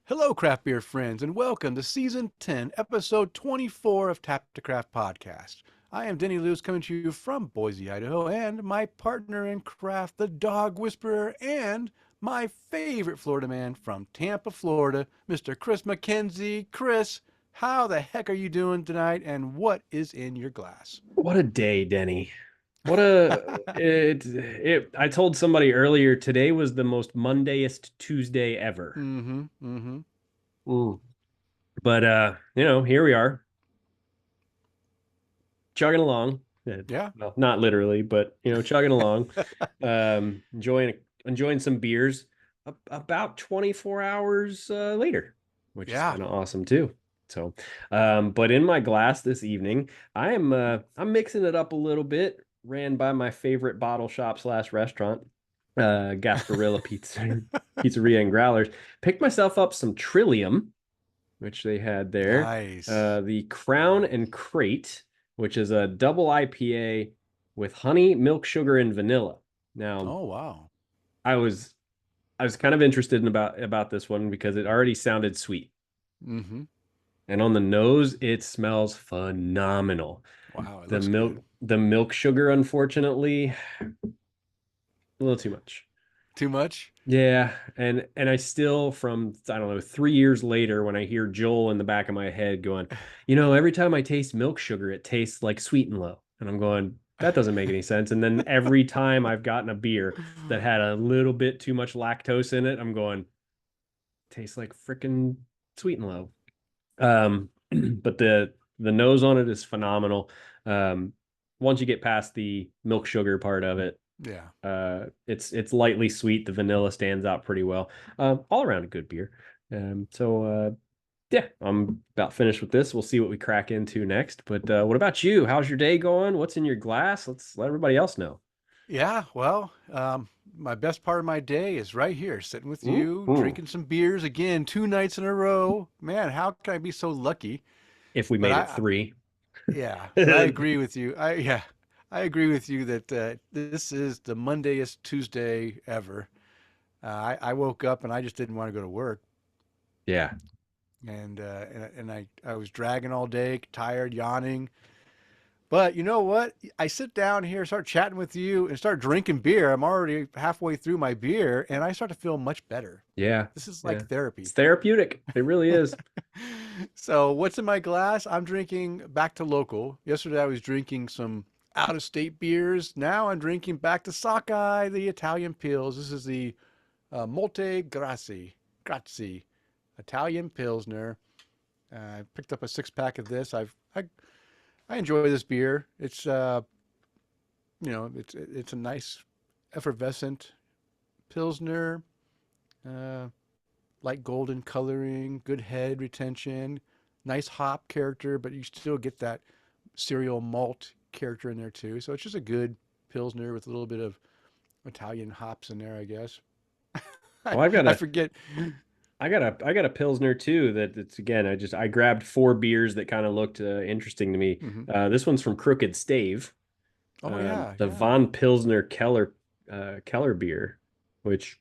Hello, craft beer friends, and welcome to Season 10, Episode 24 of Tap to Craft Podcast. I am Denny Luce coming to you from Boise, Idaho, and my partner in craft, the dog whisperer, and my favorite Florida man from Tampa, Florida, Mr. Kris McKenzie. Kris, how the heck are you doing tonight, and what is in your glass? What a day, Denny. What a it I told somebody earlier today was the most Mondayest Tuesday ever. Mm-hmm. Mm. But here we are, chugging along. Yeah. Well, not literally, but chugging along. Enjoying some beers about 24 hours later, which is Yeah. kind of awesome too. So, but in my glass this evening, I'm mixing it up a little bit. Ran by my favorite bottle shop slash restaurant, Gasparilla Pizza, Pizzeria and Growlers. Picked myself up some Trillium, which they had there. Nice. The Crown and Crate, which is a double IPA with honey, milk, sugar, and vanilla. Now, Oh, wow. I was I was kind of interested in about this one because it already sounded sweet. Mm-hmm. And on the nose, it smells phenomenal. Wow, it The looks milk good. the milk sugar, unfortunately, a little too much. Too much? Yeah, and I still from I don't know 3 years later when I hear Joel in the back of my head going, every time I taste milk sugar, it tastes like Sweet and Low, and I'm going, that doesn't make any sense. And then every time I've gotten a beer that had a little bit too much lactose in it, I'm going, tastes like freaking Sweet and Low. But the nose on it is phenomenal. Um, Once you get past the milk sugar part of it, Yeah. it's lightly sweet. The vanilla stands out pretty well. All around a good beer. Yeah, I'm about finished with this. We'll see what we crack into next. But what about you? How's your day going? What's in your glass? Let's let everybody else know. Yeah, well, my best part of my day is right here, sitting with you, Mhm. drinking some beers again, 2 nights in a row. Man, how can I be so lucky? If we But made it three. yeah, but I agree with you. I agree with you that this is the Mondayest Tuesday ever. I woke up and I just didn't want to go to work, Yeah. and I was dragging all day, tired, yawning. But you know what? I sit down here, start chatting with you, and start drinking beer. I'm already halfway through my beer, and I start to feel much better. Yeah. This is like Yeah. It's therapy. therapeutic. It really is. So, what's in my glass? I'm drinking back to local. Yesterday, I was drinking some out of state beers. Now, I'm drinking back to Sockeye, the Italian Pils. This is the Molte Grazie Italian Pilsner. I picked up a six pack of this. I enjoy this beer. It's a nice effervescent pilsner, uh, light golden coloring, good head retention, nice hop character, but you still get that cereal malt character in there too. So it's just a good pilsner with a little bit of Italian hops in there, I guess. I, Well, I've got I a forget. I got a Pilsner too that it's again I grabbed four beers that kind of looked interesting to me. Hmm. This one's from Crooked Stave, Oh yeah, the yeah, Von Pilsner Keller beer, which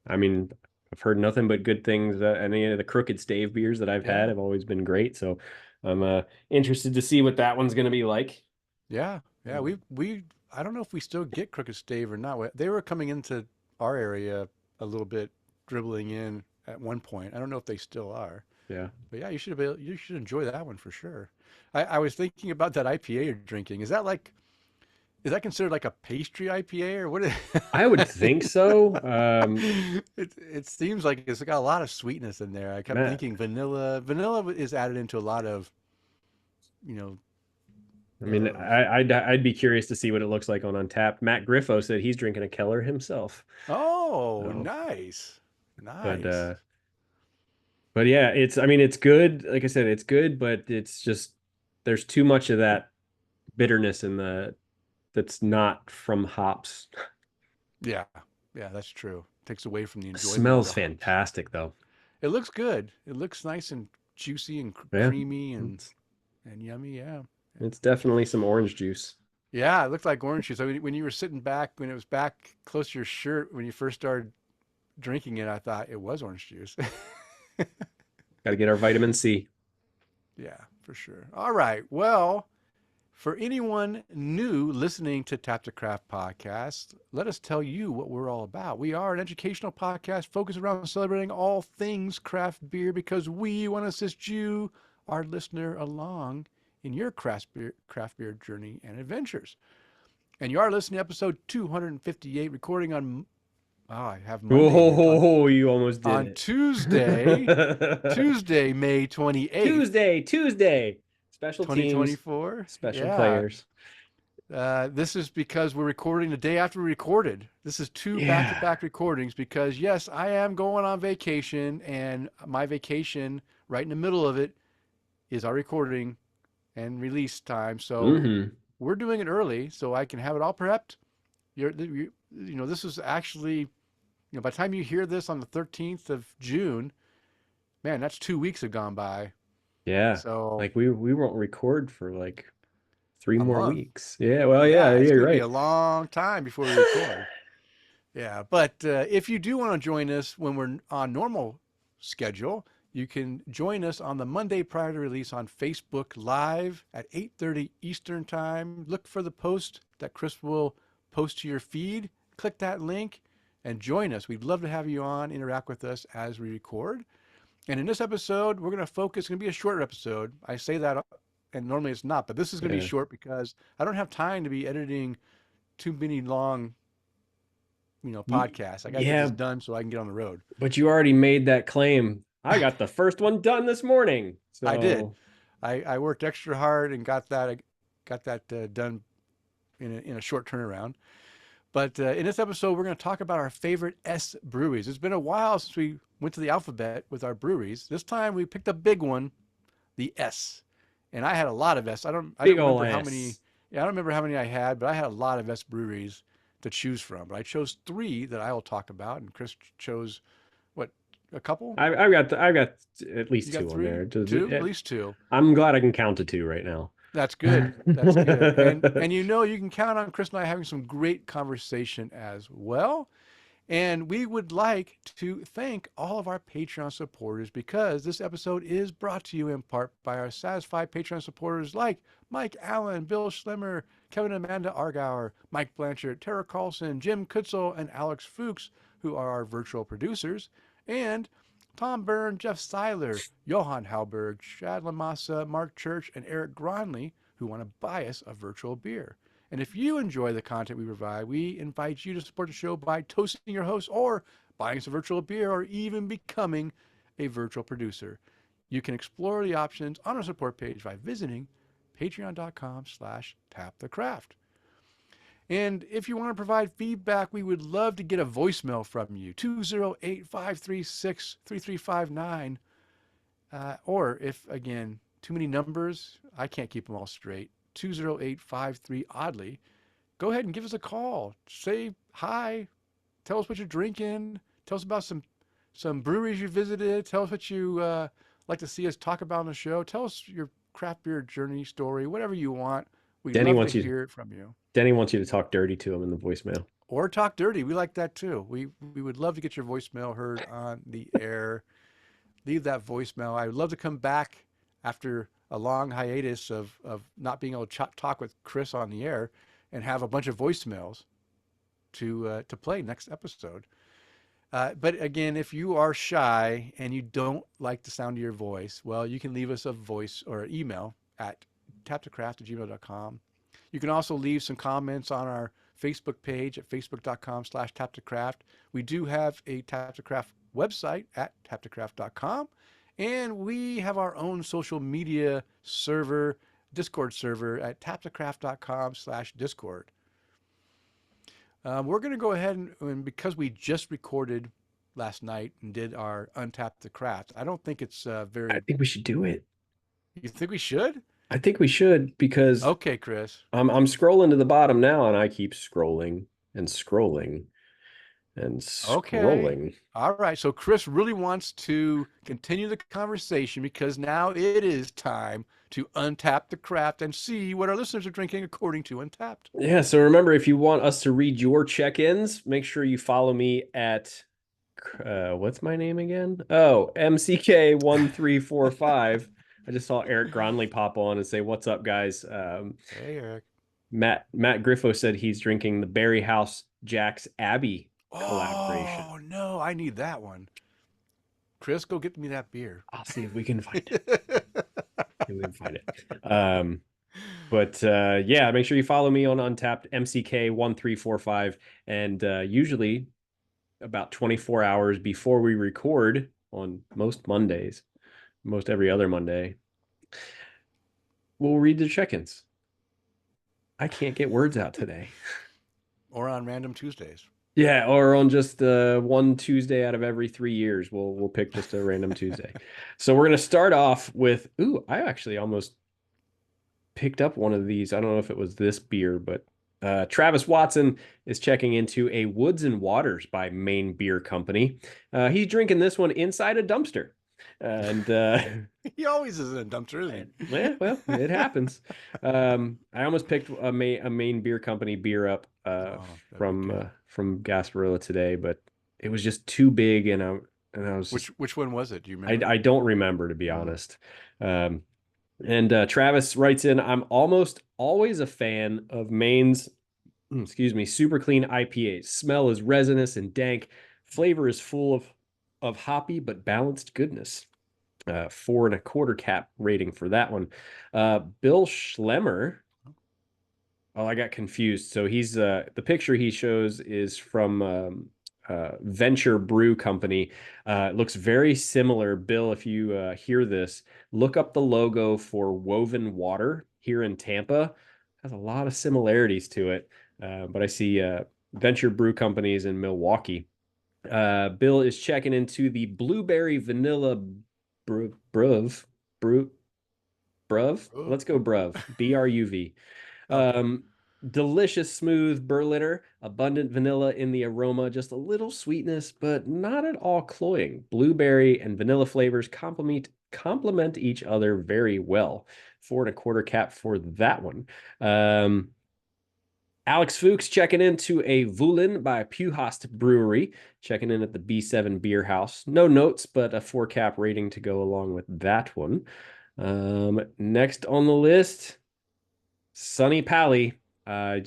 I mean I've heard nothing but good things. Any of the Crooked Stave beers that I've yeah, had have always been great, so I'm interested to see what that one's going to be like. yeah. We I don't know if we still get Crooked Stave or not. They were coming into our area a little bit, dribbling in at one point. I don't know if they still are. Yeah. But yeah, you should enjoy that one for sure. I was thinking about that IPA you're drinking. Is that considered like a pastry IPA or what? I would think so. It seems like it's got a lot of sweetness in there. I kept Matt, thinking vanilla. Vanilla is added into a lot of, you know, I mean, of I'd be curious to see what it looks like on Untapped. Matt Griffo said he's drinking a Keller himself. oh, So, nice. but Nice. uh, but yeah, I mean, it's good. Like I said, it's good, but it's just there's too much of that bitterness in the that's not from hops. Yeah. Yeah, that's true. Takes away from the It enjoyment of smells the hops. fantastic though. It looks good. It looks nice and juicy and Yeah. creamy It's and yummy. Yeah. it's definitely some orange juice. Yeah, it looked like orange juice. I mean, when you were sitting back, when it was back close to your shirt, when you first started drinking it, I thought it was orange juice. Got to get our vitamin C. Yeah, for sure. All right. Well, for anyone new listening to Tap to Craft podcast, let us tell you what we're all about. We are an educational podcast focused around celebrating all things craft beer because we want to assist you, our listener, along in your craft beer journey and adventures. And you are listening to episode 258, recording on, oh, I have Monday here, Oh, you almost did on it. Tuesday, May 28th, Tuesday. Special teams, 2024. special Yeah. players. This is because we're recording the day after we recorded. This is two Yeah. back-to-back recordings because, yes, I am going on vacation, and my vacation, right in the middle of it, is our recording and release time. So Mm-hmm. we're doing it early so I can have it all prepped. This is actually, by the time you hear this on the 13th of June, man, that's 2 weeks have gone by. Yeah. So Like we won't record for like 3 more month. weeks. Yeah. Well, yeah, Yeah, it's you're going to be right. a long time before we record. Yeah, but if you do want to join us when we're on normal schedule, you can join us on the Monday prior to release on Facebook Live at 8:30 Eastern Time. Look for the post that Kris will post to your feed. Click that link and join us. We'd love to have you on, interact with us as we record. And in this episode, we're going to focus, it's going to be a shorter episode. I say that, and normally it's not, but this is going to be Yeah. short because I don't have time to be editing too many long podcasts. I got to get Yeah, this done so I can get on the road. but you already made that claim. I got the first one done this morning. I did. So I worked extra hard and got that done in a short turnaround. But in this episode, we're going to talk about our favorite S breweries. It's been a while since we went to the alphabet with our breweries. This time we picked a big one, the S. And I had a lot of S. I don't big ol' remember how many. S. Yeah, I don't remember how many I had, but I had a lot of S breweries to choose from. But I chose three that I will talk about, and Kris chose what, a couple? I've got at least You got two on three, there. two, at least two. I'm glad I can count to two right now. That's good. That's good. And you can count on Kris and I having some great conversation as well. And we would like to thank all of our Patreon supporters because this episode is brought to you in part by our satisfied Patreon supporters like Mike Allen, Bill Schlemmer, Kevin and Amanda Argauer, Mike Blanchard, Tara Carlson, Jim Kutzel, and Alex Fuchs, who are our virtual producers, and Tom Byrne, Jeff Seiler, Johan Halberg, Chad Lamassa, Mark Church, and Eric Gronley, who want to buy us a virtual beer. And if you enjoy the content we provide, we invite you to support the show by toasting your host or buying us a virtual beer or even becoming a virtual producer. You can explore the options on our support page by visiting patreon.com/tapthecraft. And if you want to provide feedback, we would love to get a voicemail from you, 208-536-3359. Or if, again, too many numbers, I can't keep them all straight, 208-53-ODDLY. Go ahead and give us a call. Say hi. Tell us what you're drinking. Tell us about some breweries you visited. Tell us what you like to see us talk about on the show. Tell us your craft beer journey story, whatever you want. We'd Denny love to wants you hear it from you. Denny wants you to talk dirty to him in the voicemail. Or talk dirty. We like that too. We would love to get your voicemail heard on the air. Leave that voicemail. I would love to come back after a long hiatus of not being able to talk with Kris on the air and have a bunch of voicemails to play next episode. But again, if you are shy and you don't like the sound of your voice, well, you can leave us a voice or an email at taptocraft@gmail.com. You can also leave some comments on our Facebook page at facebook.com/taptocraft. We do have a Taptocraft website at taptocraft.com. And we have our own social media server, Discord server at taptocraft.com/Discord. We're going to go ahead and because we just recorded last night and did our Untapped the Craft, I don't think it's I very. think we should do it. You think we should? I think we should because Okay, Kris. I'm scrolling to the bottom now and I keep scrolling and scrolling and Okay. scrolling. All right. So Kris really wants to continue the conversation because now it is time to untap the craft and see what our listeners are drinking according to Untapped. Yeah, so remember if you want us to read your check-ins, make sure you follow me at What's my name again? Oh, MCK1345. I just saw Eric Gronley pop on and say, "What's up, guys?" Hey, Eric. Matt Griffo said he's drinking the Berry House Jack's Abbey collaboration. Oh, no, I need that one. Kris, go get me that beer. I'll see if we can find it. See if we can find it. But yeah, make sure you follow me on Untapped MCK1345, and usually about 24 hours before we record on most Mondays, most every other Monday, we'll read the check-ins. I can't get words out today. Or on random Tuesdays. Yeah, or on just one Tuesday out of every 3 years, we'll pick just a random Tuesday. So we're gonna start off with, ooh, I actually almost picked up one of these. I don't know if it was this beer, but Travis Watson is checking into a Woods and Waters by Maine Beer Company. He's drinking this one inside a dumpster. And he always is in a dumpster, isn't he? Yeah, well, it happens. I almost picked a Maine Beer Company beer up from Gasparilla today, but it was just too big, and I was which one was it? Do you remember? I don't remember, to be honest. And Travis writes in, "I'm almost always a fan of Maine's, super clean IPAs. Smell is resinous and dank. Flavor is full of hoppy but balanced goodness." 4.25 cap rating for that one. Bill Schlemmer. Oh, I got confused. So he's the picture he shows is from Venture Brew Company. It looks very similar. Bill, if you hear this, look up the logo for Woven Water here in Tampa. Has a lot of similarities to it. But I see Venture Brew Companies in Milwaukee. Bill is checking into the Blueberry Vanilla Bruv. Let's go Bruv. BRUV. Delicious, smooth Berliner, abundant vanilla in the aroma, just a little sweetness, but not at all cloying. Blueberry and vanilla flavors complement each other very well. 4.25 cap for that one. Alex Fuchs checking into a Vulin by Pewhost Brewery, checking in at the B7 Beer House. No notes, but a 4 cap rating to go along with that one. Next on the list, Sunny Pally. I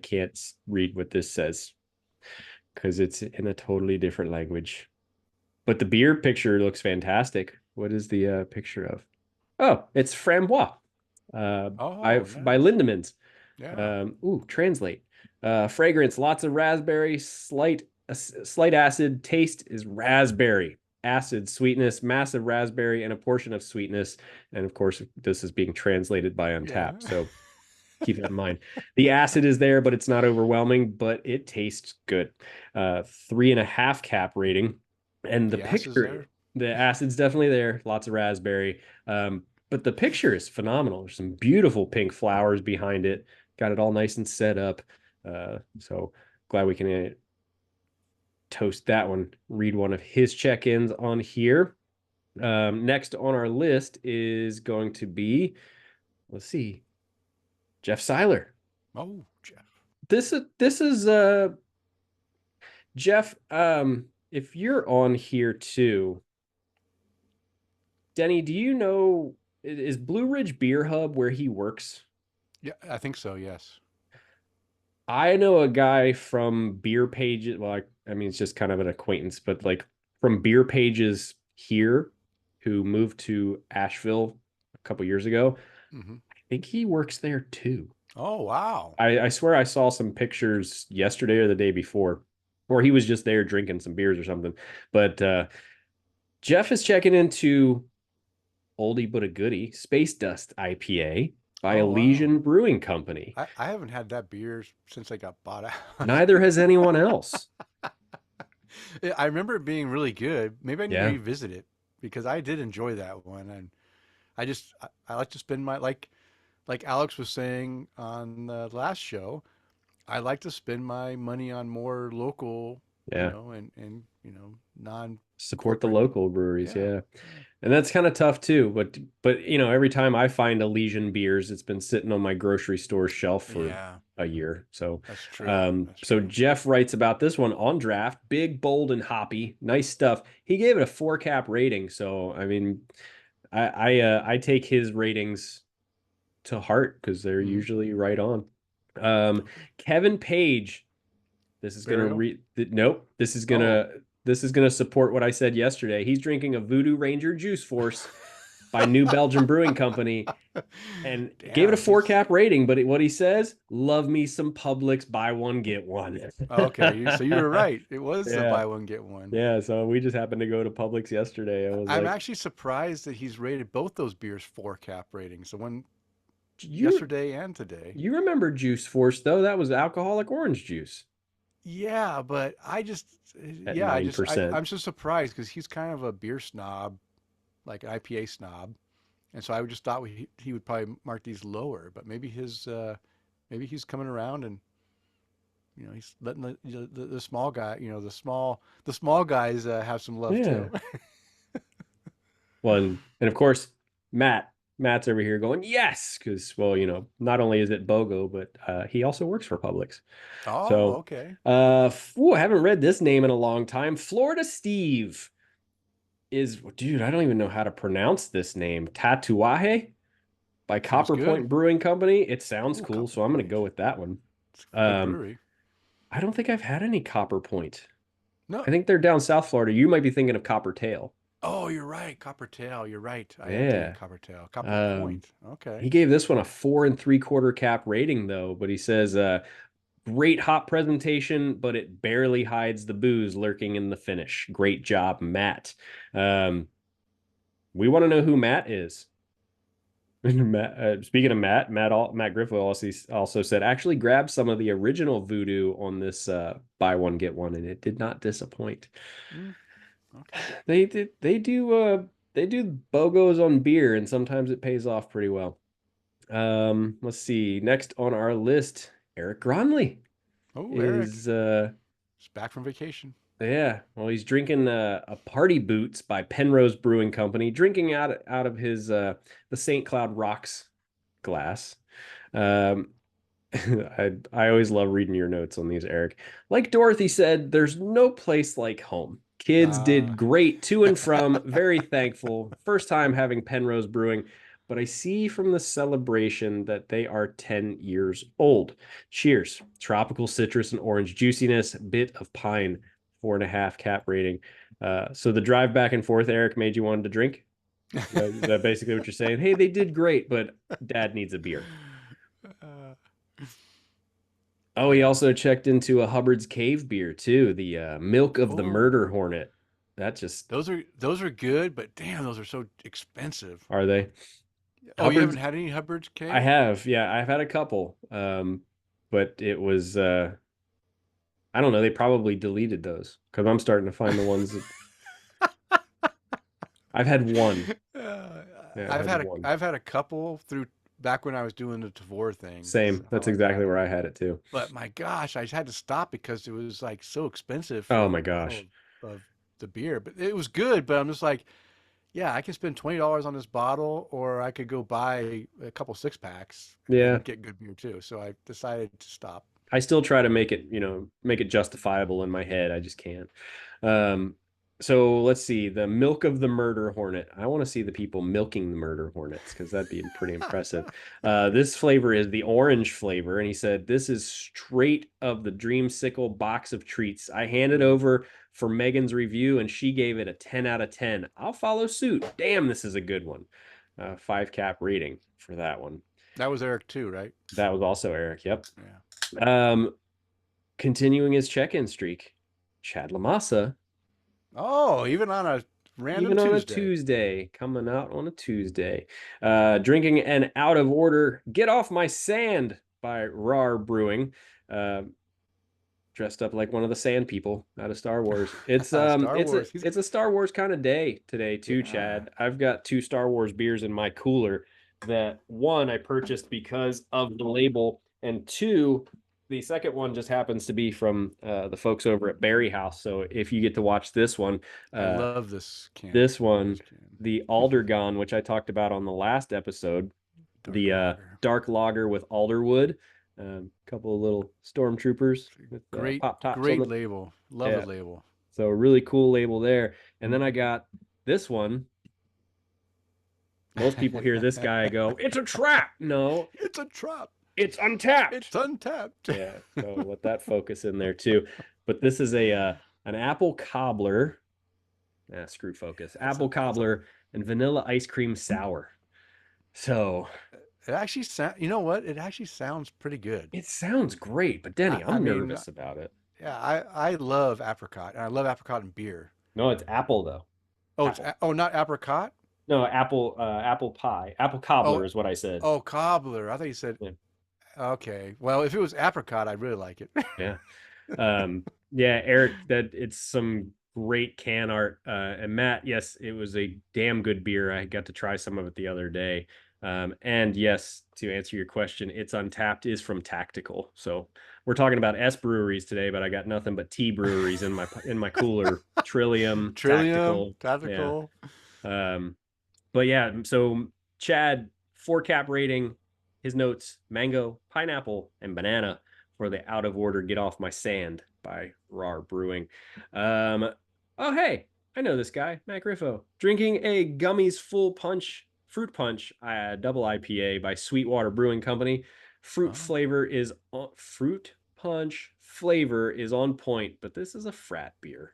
can't read what this says because it's in a totally different language. But the beer picture looks fantastic. What is the picture of? Oh, it's Frambois by Lindemans. Yeah. Translate. Fragrance, lots of raspberry, slight acid. Taste is raspberry. Acid, sweetness, massive raspberry, and a portion of sweetness. And of course, this is being translated by Untapped. Yeah. So keep that in mind. The acid is there, but it's not overwhelming, but it tastes good. 3.5 cap rating. And the picture, the acid's definitely there. Lots of raspberry. But the picture is phenomenal. There's some beautiful pink flowers behind it. Got it all nice and set up. So glad we can toast that one. Read one of his check-ins on here. Next on our list is going to be, let's see, Jeff Seiler. Oh, Jeff. This is Jeff. If you're on here too, Denny, do you know, is Blue Ridge Beer Hub where he works? Yeah, I think so. Yes. I know a guy from Beer Pages. Well, I mean, it's just kind of an acquaintance, but like from Beer Pages here, who moved to Asheville a couple years ago. Mm-hmm. I think he works there too. Oh, wow. I swear I saw some pictures yesterday or the day before, or he was just there drinking some beers or something. But Jeff is checking into oldie but a goodie, Space Dust IPA by Elysian Brewing Company. I haven't had that beer since I got bought out. Neither has anyone else. I remember it being really good. Maybe I need to revisit it because I did enjoy that one. And I like to spend my, like Alex was saying on the last show, I like to spend my money on more local, and support the local breweries. Yeah. And that's kind of tough too. But every time I find Elysian beers, it's been sitting on my grocery store shelf for a year. So, That's true. That's so true. Jeff writes about this one on draft, big, bold, and hoppy, nice stuff. He gave it a 4 cap rating. So, I mean, I take his ratings to heart because they're Mm-hmm. usually right on. Okay. Kevin Page, this is gonna Burial. nope, Oh. this is gonna support what I said yesterday. He's drinking a Voodoo Ranger Juice Force by New Belgium Brewing Company and gave it a Damn. 4 He's cap rating. But what he says, love me some Publix, buy one get one. okay. So you were right. It was the Yeah, buy one get one. yeah. So we just happened to go to Publix yesterday. I was I'm like, actually surprised that he's rated both those beers 4 cap ratings. The one you yesterday and today. you remember Juice Force though? That was alcoholic orange juice Yeah, but at yeah, 9%. I'm so surprised because he's kind of a beer snob, like an IPA snob, and so I would just thought he would probably mark these lower, but maybe he's coming around and he's letting the small guy, the small guys have some love Yeah. too. Well, and of course, Matt's over here going, yes, because, well, not only is it BOGO, but he also works for Publix. Oh, So, okay. I haven't read this name in a long time. Florida Steve dude, I don't even know how to pronounce this name. Tatuaje by Sounds Copper good. Point Brewing Company. It sounds Ooh, cool, Copper so I'm going to Point. go with that one. It's a good Um, brewery. I don't think I've had any Copper Point. No. I think they're down South Florida. You might be thinking of Copper Tail. Oh, you're right. Copper Tail. You're right. I am thinking Yeah. Copper Tail. Copper Um, Point. Okay. he gave this one a 4 3/4 cap rating though, but he says great hop presentation, but it barely hides the booze lurking in the finish. Great job, Matt. Um, we want to know who Matt is. Matt, speaking of Matt Griffith also said actually grab some of the original Voodoo on this buy one get one, and it did not disappoint. Mm, okay. They do BOGOs on beer, and sometimes it pays off pretty well. Let's see. Next on our list, Eric Gronley Oh, Eric. is He's back from vacation. yeah. Well, he's drinking a Party Boots by Penrose Brewing Company, drinking out of his the St. Cloud Rocks glass. Um, I always love reading your notes on these, Eric. Like Dorothy said, there's no place like home. Kids Uh, did great to and from. Very thankful. First time having Penrose Brewing, but I see from the celebration that they are 10 years old. Cheers. Tropical citrus and orange juiciness, bit of pine, 4.5 cap rating. So the drive back and forth, Eric, made you want to drink? Is that basically what you're saying? Hey, they did great, but dad needs a beer. uh, Oh, he yeah. also checked into a Hubbard's Cave beer too, the Milk of the Murder Oh, Hornet. That just those are good, but damn, those are so expensive. are they? Oh, you haven't Hubbard's had any Hubbard's I Cave? have, yeah, I've had a couple. But it was I don't know, they probably deleted those because I'm starting to find the ones that I've had one. Uh, Yeah, I've had one. I've had a couple through back when I was doing the Tavor thing. That's Same. how That's I got exactly them. where I had it too. But my gosh, I just had to stop because it was like so expensive Oh for a my bottle gosh. of the beer. But it was good. But I'm just like, yeah, I can spend $20 on this bottle, or I could go buy a couple 6 packs Yeah. and get good beer too. So I decided to stop. I still try to make it, make it justifiable in my head. I just can't. Um, so let's see. The milk of the murder hornet. I want to see the people milking the murder hornets because that'd be pretty impressive. This flavor is the orange flavor, and he said this is straight of the Dreamsicle box of treats. I handed over for Megan's review, and she gave it a 10 out of 10. I'll follow suit. Damn, this is a good one. 5 cap rating for that one. That was Eric too, right? That was also Eric. Yep. Yeah. Um, continuing his check-in streak, Chad Lamassa, Oh, even on a random even on a Tuesday. Tuesday, coming out on a Tuesday, drinking an out of order "Get Off My Sand" by Rar Brewing, uh, dressed up like one of the Sand People out of Star Wars. It's Star it's a Wars. He's it's a Star Wars kind of day today too, yeah. Chad. I've got 2 Star Wars beers in my cooler that one I purchased because of the label, and two, the second one just happens to be from the folks over at Berry House. So if you get to watch I uh, love this can. this Love this one, can. the Aldergon, which I talked about on the last episode, Dark the lager. dark lager with alderwood. Couple of little stormtroopers with Great, pop tops on great the label. Love the yeah. label. So a really cool label there. And then I got this one. Most people hear this guy go, "It's a trap." No, It's a trap. it's untapped. It's untapped. Yeah, so let that focus in there too. But this is a an apple cobbler. Screw focus. Apple That's a. cobbler and vanilla ice cream sour. So It actually sound. You know what? It actually sounds pretty good. it sounds great, but Denny, I I'm mean, nervous about it. yeah, I love apricot, and I love apricot and beer. No, it's apple though. Oh, Apple. not apricot. No, apple pie. Apple Oh, cobbler is what I said. oh, cobbler. I thought you said. Yeah. Okay. Well, if it was apricot, I'd really like it. Yeah. Yeah, Eric, that it's some great can art. And Matt, yes, it was a damn good beer. I got to try some of it the other day. And yes, to answer your question, it's untapped is from Tactical. So we're talking about S breweries today, but I got nothing but T breweries in my cooler. Trillium, Trillium, Tactical. Yeah. tactical. But yeah, so Chad, 4 cap rating, his notes, mango, pineapple, and banana for the Out of Order Get Off My Sand by RAR Brewing. Oh, hey, I know this guy, Matt Griffo, drinking a Gummies Full Punch, Fruit Punch, double IPA by Sweetwater Brewing Company. Fruit punch flavor is on point, but this is a frat beer.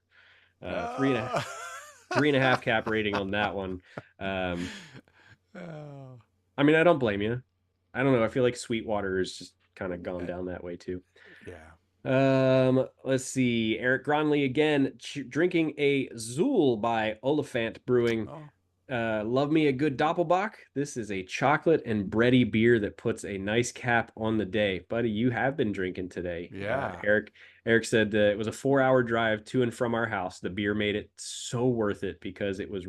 3.5 cap rating on that one. Oh. I mean, I don't blame you. I don't know. I feel like Sweetwater has just kind of gone down that way too. Yeah. Let's see. Eric Gronley again, drinking a Zool by Oliphant Brewing. Oh. Love me a good Doppelbock. This is a chocolate and bready beer that puts a nice cap on the day. Buddy, you have been drinking today. Yeah. Eric said it was a 4-hour drive to and from our house. The beer made it so worth it because it was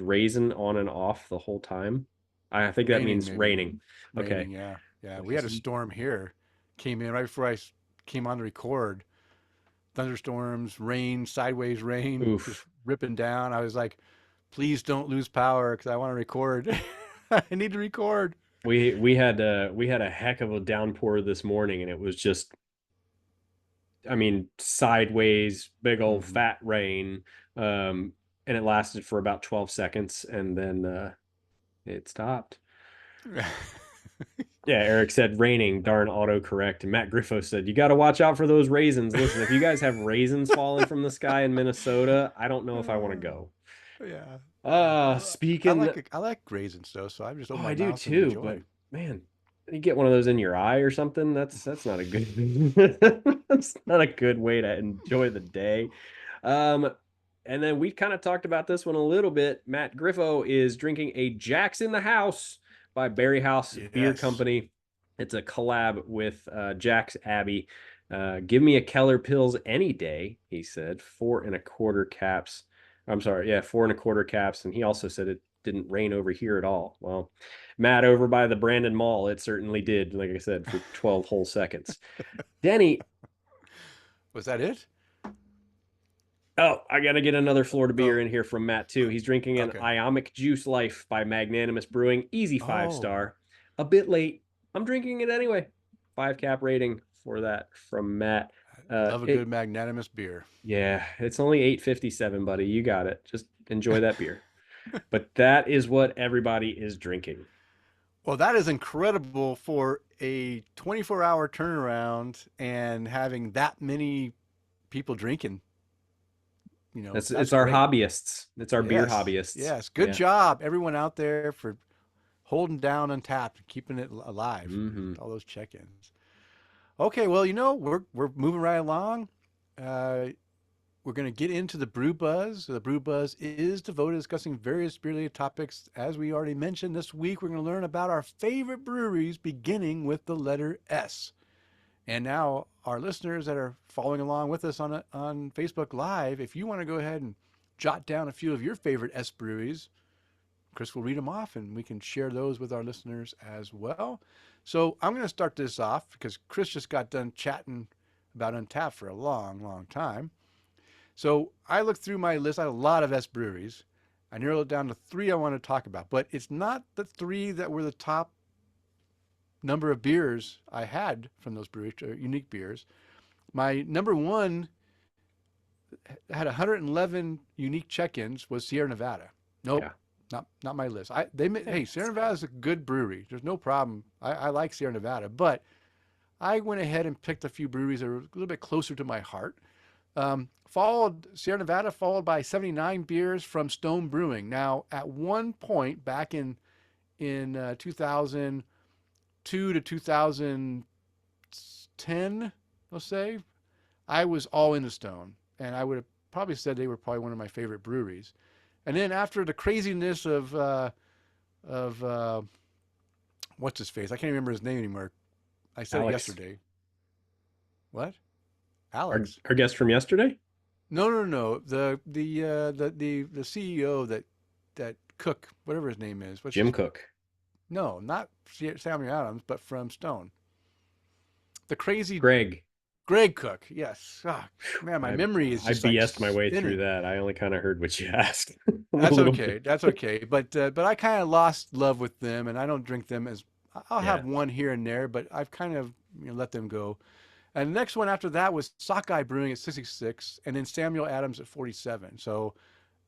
raisin on and off the whole time. I think that means maybe. raining. Okay. Raining, yeah. Yeah. We had a storm here. Came in right before I came on to record. Thunderstorms, rain, sideways rain, Oof. just ripping down. I was like, please don't lose power because I want to record. I need to record. We had a heck of a downpour this morning, and it was just, I mean, sideways, big old fat rain. And it lasted for about 12 seconds, and then it stopped. Yeah, Eric said raining, darn autocorrect. And Matt Griffo said, you got to watch out for those raisins. Listen, if you guys have raisins falling from the sky in Minnesota, I don't know if I want to go. Yeah. Speaking, I like raisins though, so I just open my I do mouth and too, enjoy. but man, you get one of those in your eye or something. That's not a good that's not a good way to enjoy the day. And then we kind of talked about this one a little bit. Matt Griffo is drinking a Jack's in the House by Berry House Beer Company. It's a collab with Jack's Abbey. Give me a Keller Pills any day, he said. 4.25 caps. I'm sorry, yeah, 4.25 caps. And he also said it didn't rain over here at all. Well, Matt, over by the Brandon Mall, it certainly did, like I said, for 12 whole seconds. Denny. Was that it? Oh, I got to get another Florida beer in here from Matt, too. He's drinking an Ionic Juice Life by Magnanimous Brewing. Easy 5-star. A bit late. I'm drinking it anyway. 5-cap rating for that from Matt. Love a good Magnanimous beer. Yeah, it's only $8.57, buddy. You got it. Just enjoy that beer. But that is what everybody is drinking. Well, that is incredible for a 24-hour turnaround and having that many people drinking. You know, it's our hobbyists. It's our beer hobbyists. Yes, good job, everyone out there, for holding down Untapped and keeping it alive. All those check-ins. Okay, well, you know, we're moving right along. We're going to get into the Brew Buzz. The Brew Buzz is devoted to discussing various beer-related topics. As we already mentioned, this week we're going to learn about our favorite breweries, beginning with the letter S. And now, our listeners that are following along with us on Facebook Live, if you want to go ahead and jot down a few of your favorite S breweries, Kris will read them off, and we can share those with our listeners as well. So I'm going to start this off because Kris just got done chatting about Untapped for a long, long time. So I looked through my list. I have a lot of S breweries. I narrowed it down to 3 I want to talk about, but it's not the 3 that were the top number of beers I had from those breweries, unique beers. My number one had 111 unique check-ins was Sierra Nevada. Nope, Yeah. not my list. Hey, Sierra Thanks. Nevada is a good brewery. There's no problem. I like Sierra Nevada, but I went ahead and picked a few breweries that were a little bit closer to my heart. Followed Sierra Nevada, followed by 79 beers from Stone Brewing. Now, at one point back in 2002 to 2010, let's say, I was all into Stone, and I would have probably said they were probably one of my favorite breweries. And then after the craziness of what's his face, I can't remember his name anymore. I said it Alex, yesterday. What? our Alex? our guest from yesterday, No, no, no. The CEO that Cook, whatever his name is. What's Jim his? Cook, No, not Samuel Adams, but from Stone. The crazy Greg. Greg Cook. Yes. Ah, man, my I memory is I just like BS'd my way through spinning. that. I only kind of heard what you asked. I'm a That's little okay. bit. That's okay. But I kind of lost love with them, and I don't drink them as. I'll Yeah. have one here and there, but I've kind of let them go. And the next one after that was Sockeye Brewing at 66, and then Samuel Adams at 47. So,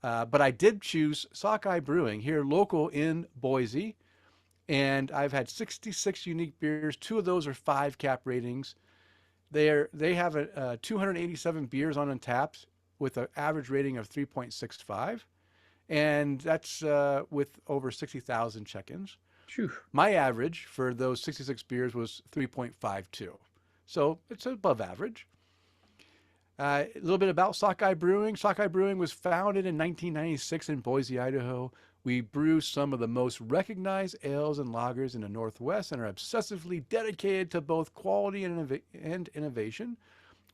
but I did choose Sockeye Brewing here, local in Boise, and I've had 66 unique beers. Two of those are 5 cap ratings. They have 287 beers on Untapped with an average rating of 3.65, and that's with over 60,000 check-ins. Phew. My average for those 66 beers was 3.52. So it's above average. A little bit about Sockeye Brewing. Sockeye Brewing was founded in 1996 in Boise, Idaho. We brew some of the most recognized ales and lagers in the Northwest and are obsessively dedicated to both quality and innovation.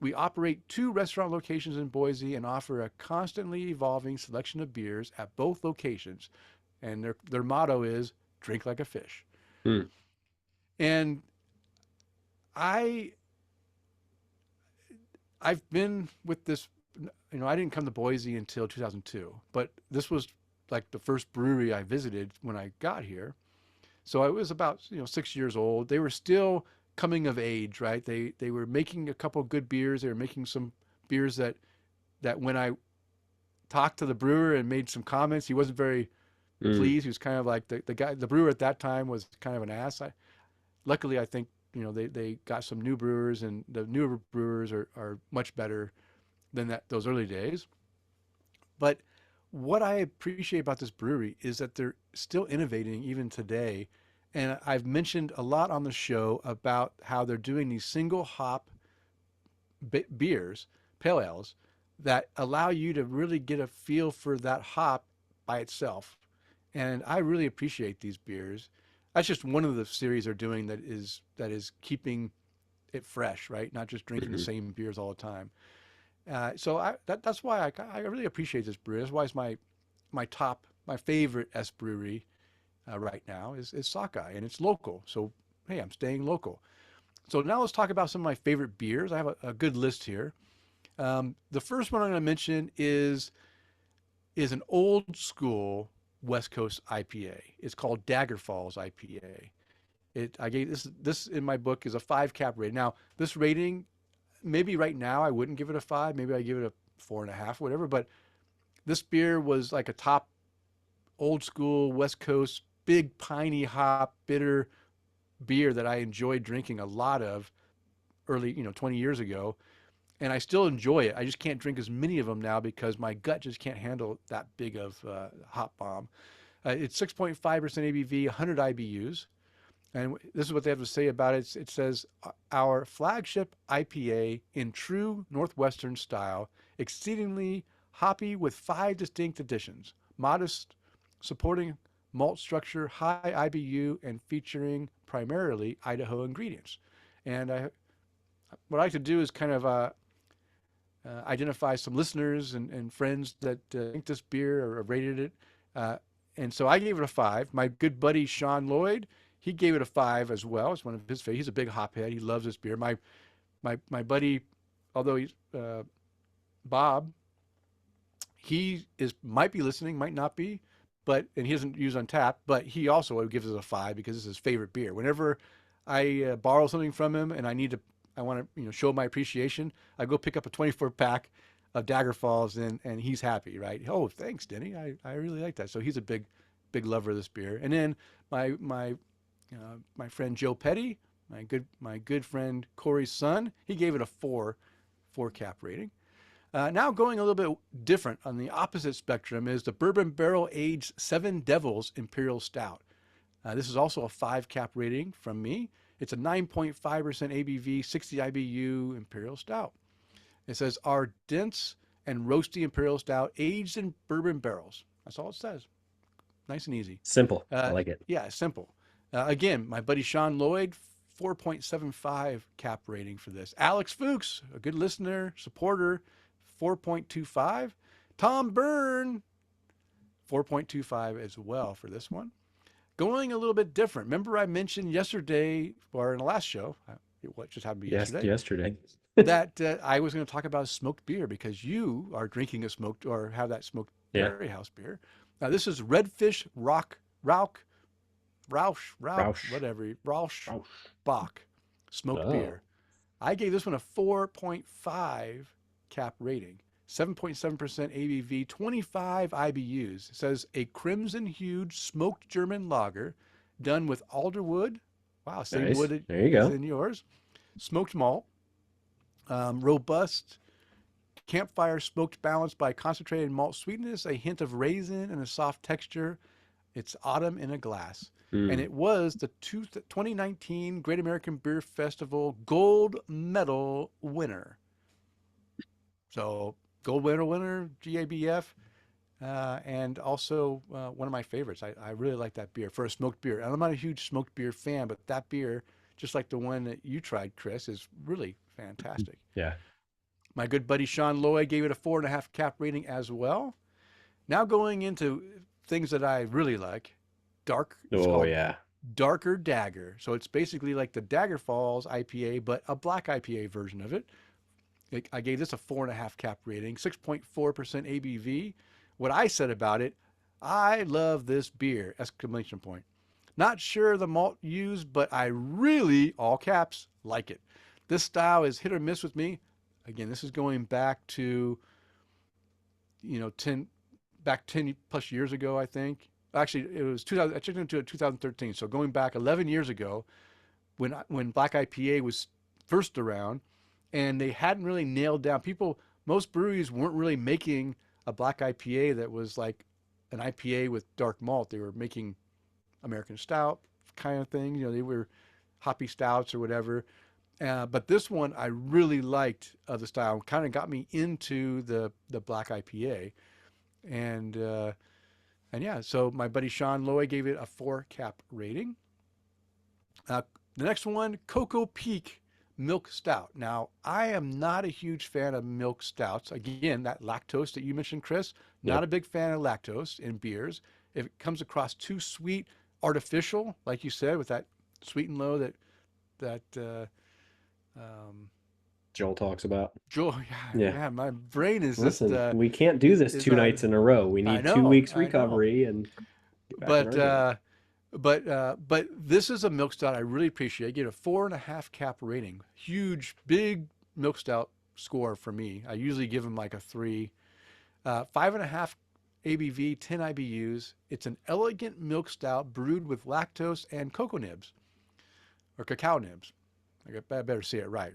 We operate 2 restaurant locations in Boise and offer a constantly evolving selection of beers at both locations. And their motto is drink like a fish. Hmm. And I I've been with this, I didn't come to Boise until 2002, but this was like the first brewery I visited when I got here. So I was about, 6 years old. They were still coming of age, right? They were making a couple of good beers. They were making some beers that when I talked to the brewer and made some comments, he wasn't very Hmm. pleased. He was kind of like the brewer at that time was kind of an ass. Luckily, I think they got some new brewers, and the newer brewers are much better than those early days. But what I appreciate about this brewery is that they're still innovating even today. And I've mentioned a lot on the show about how they're doing these single hop beers, pale ales, that allow you to really get a feel for that hop by itself. And I really appreciate these beers. That's just one of the series they're doing that is keeping it fresh, right? Not just drinking the Hmm. same beers all the time. That's why I really appreciate this brewery. That's why it's my favorite S brewery right now is Sockeye, and it's local. So hey, I'm staying local. So now let's talk about some of my favorite beers. I have a good list here. The first one I'm going to mention is an old school West Coast IPA. It's called Dagger Falls IPA. I gave this in my book is a 5 cap rating. Now this rating, maybe right now I wouldn't give it a 5. Maybe I give it a 4.5, whatever. But this beer was like a top old school West Coast big piney hop bitter beer that I enjoyed drinking a lot of early, 20 years ago. And I still enjoy it. I just can't drink as many of them now because my gut just can't handle that big of hop bomb. It's 6.5% ABV, 100 IBUs. And this is what they have to say about it. It says, our flagship IPA in true Northwestern style, exceedingly hoppy with 5 distinct additions, modest, supporting malt structure, high IBU, and featuring primarily Idaho ingredients. And what I like to do is kind of identify some listeners and friends that drink this beer or rated it. Uh, and so I gave it a 5. My good buddy Sean Lloyd, he gave it a 5 as well. It's one of his favorites. He's a big hophead. He loves this beer. My buddy, although he's Bob, he is might be listening, might not be, but and he doesn't use Untapped, but he also gives it a 5 because it's his favorite beer. Whenever I borrow something from him and I want to show my appreciation, I go pick up a 24 pack of Dagger Falls and he's happy, right? Oh, thanks, Denny. I really like that. So he's a big lover of this beer. And then my friend Joe Petty, my good friend Corey's son, he gave it a four cap rating. Now going a little bit different on the opposite spectrum is the Bourbon Barrel Aged Seven Devils Imperial Stout. This is also a 5 cap rating from me. It's a 9.5% ABV, 60 IBU Imperial Stout. It says our dense and roasty Imperial Stout aged in bourbon barrels. That's all it says. Nice and easy. Simple. I like it. Yeah, simple. Again, my buddy Sean Lloyd, 4.75 cap rating for this. Alex Fuchs, a good listener, supporter, 4.25. Tom Byrne, 4.25 as well for this one. Going a little bit different. Remember I mentioned yesterday, or in the last show, what just happened to be yesterday, that I was going to talk about smoked beer because you are drinking a smoked or have that smoked dairy house beer. Now this is Redfish Rausch, whatever, Rausch Bach smoked beer. I gave this one a 4.5 cap rating, 7.7% ABV, 25 IBUs. It says a crimson hued smoked German lager done with alderwood. Wow, same wood as in yours. Smoked malt, robust campfire smoked balanced by concentrated malt sweetness, a hint of raisin, and a soft texture. It's autumn in a glass. And it was the 2019 Great American Beer Festival gold medal winner. So gold medal winner, GABF, and also one of my favorites. I really like that beer for a smoked beer. And I'm not a huge smoked beer fan, but that beer, just like the one that you tried, Kris, is really fantastic. Yeah. My good buddy Sean Lloyd gave it a 4.5 cap rating as well. Now going into things that I really like. Darker Dagger. So it's basically like the Dagger Falls IPA, but a black IPA version of it. I gave this a 4.5 cap rating, 6.4% ABV. What I said about it, I love this beer, exclamation point. Not sure the malt used, but I really, all caps, like it. This style is hit or miss with me. Again, this is going back to, 10 plus years ago, I think. Actually, it was 2000. I checked into it 2013. So going back 11 years ago, when Black IPA was first around, and they hadn't really nailed down. Most breweries weren't really making a Black IPA that was like an IPA with dark malt. They were making American stout kind of thing. They were hoppy stouts or whatever. But this one I really liked the style. Kind of got me into the Black IPA, and yeah. So my buddy Sean Lloyd gave it a 4 cap rating. The next one, Cocoa Peak Milk Stout. Now I am not a huge fan of milk stouts. Again, that lactose that you mentioned, Kris. Not a big fan of lactose in beers. If it comes across too sweet, artificial, like you said, with that sweet and low that Joel talks about. Joel, yeah, my brain is Listen, we can't do this 2 nights in a row. We need 2 weeks recovery and but this is a milk stout I really appreciate. I get a 4.5 cap rating. Huge, big milk stout score for me. I usually give them like a 3. 5.5 ABV, 10 IBUs. It's an elegant milk stout brewed with lactose and cocoa nibs or cacao nibs. I better say it right?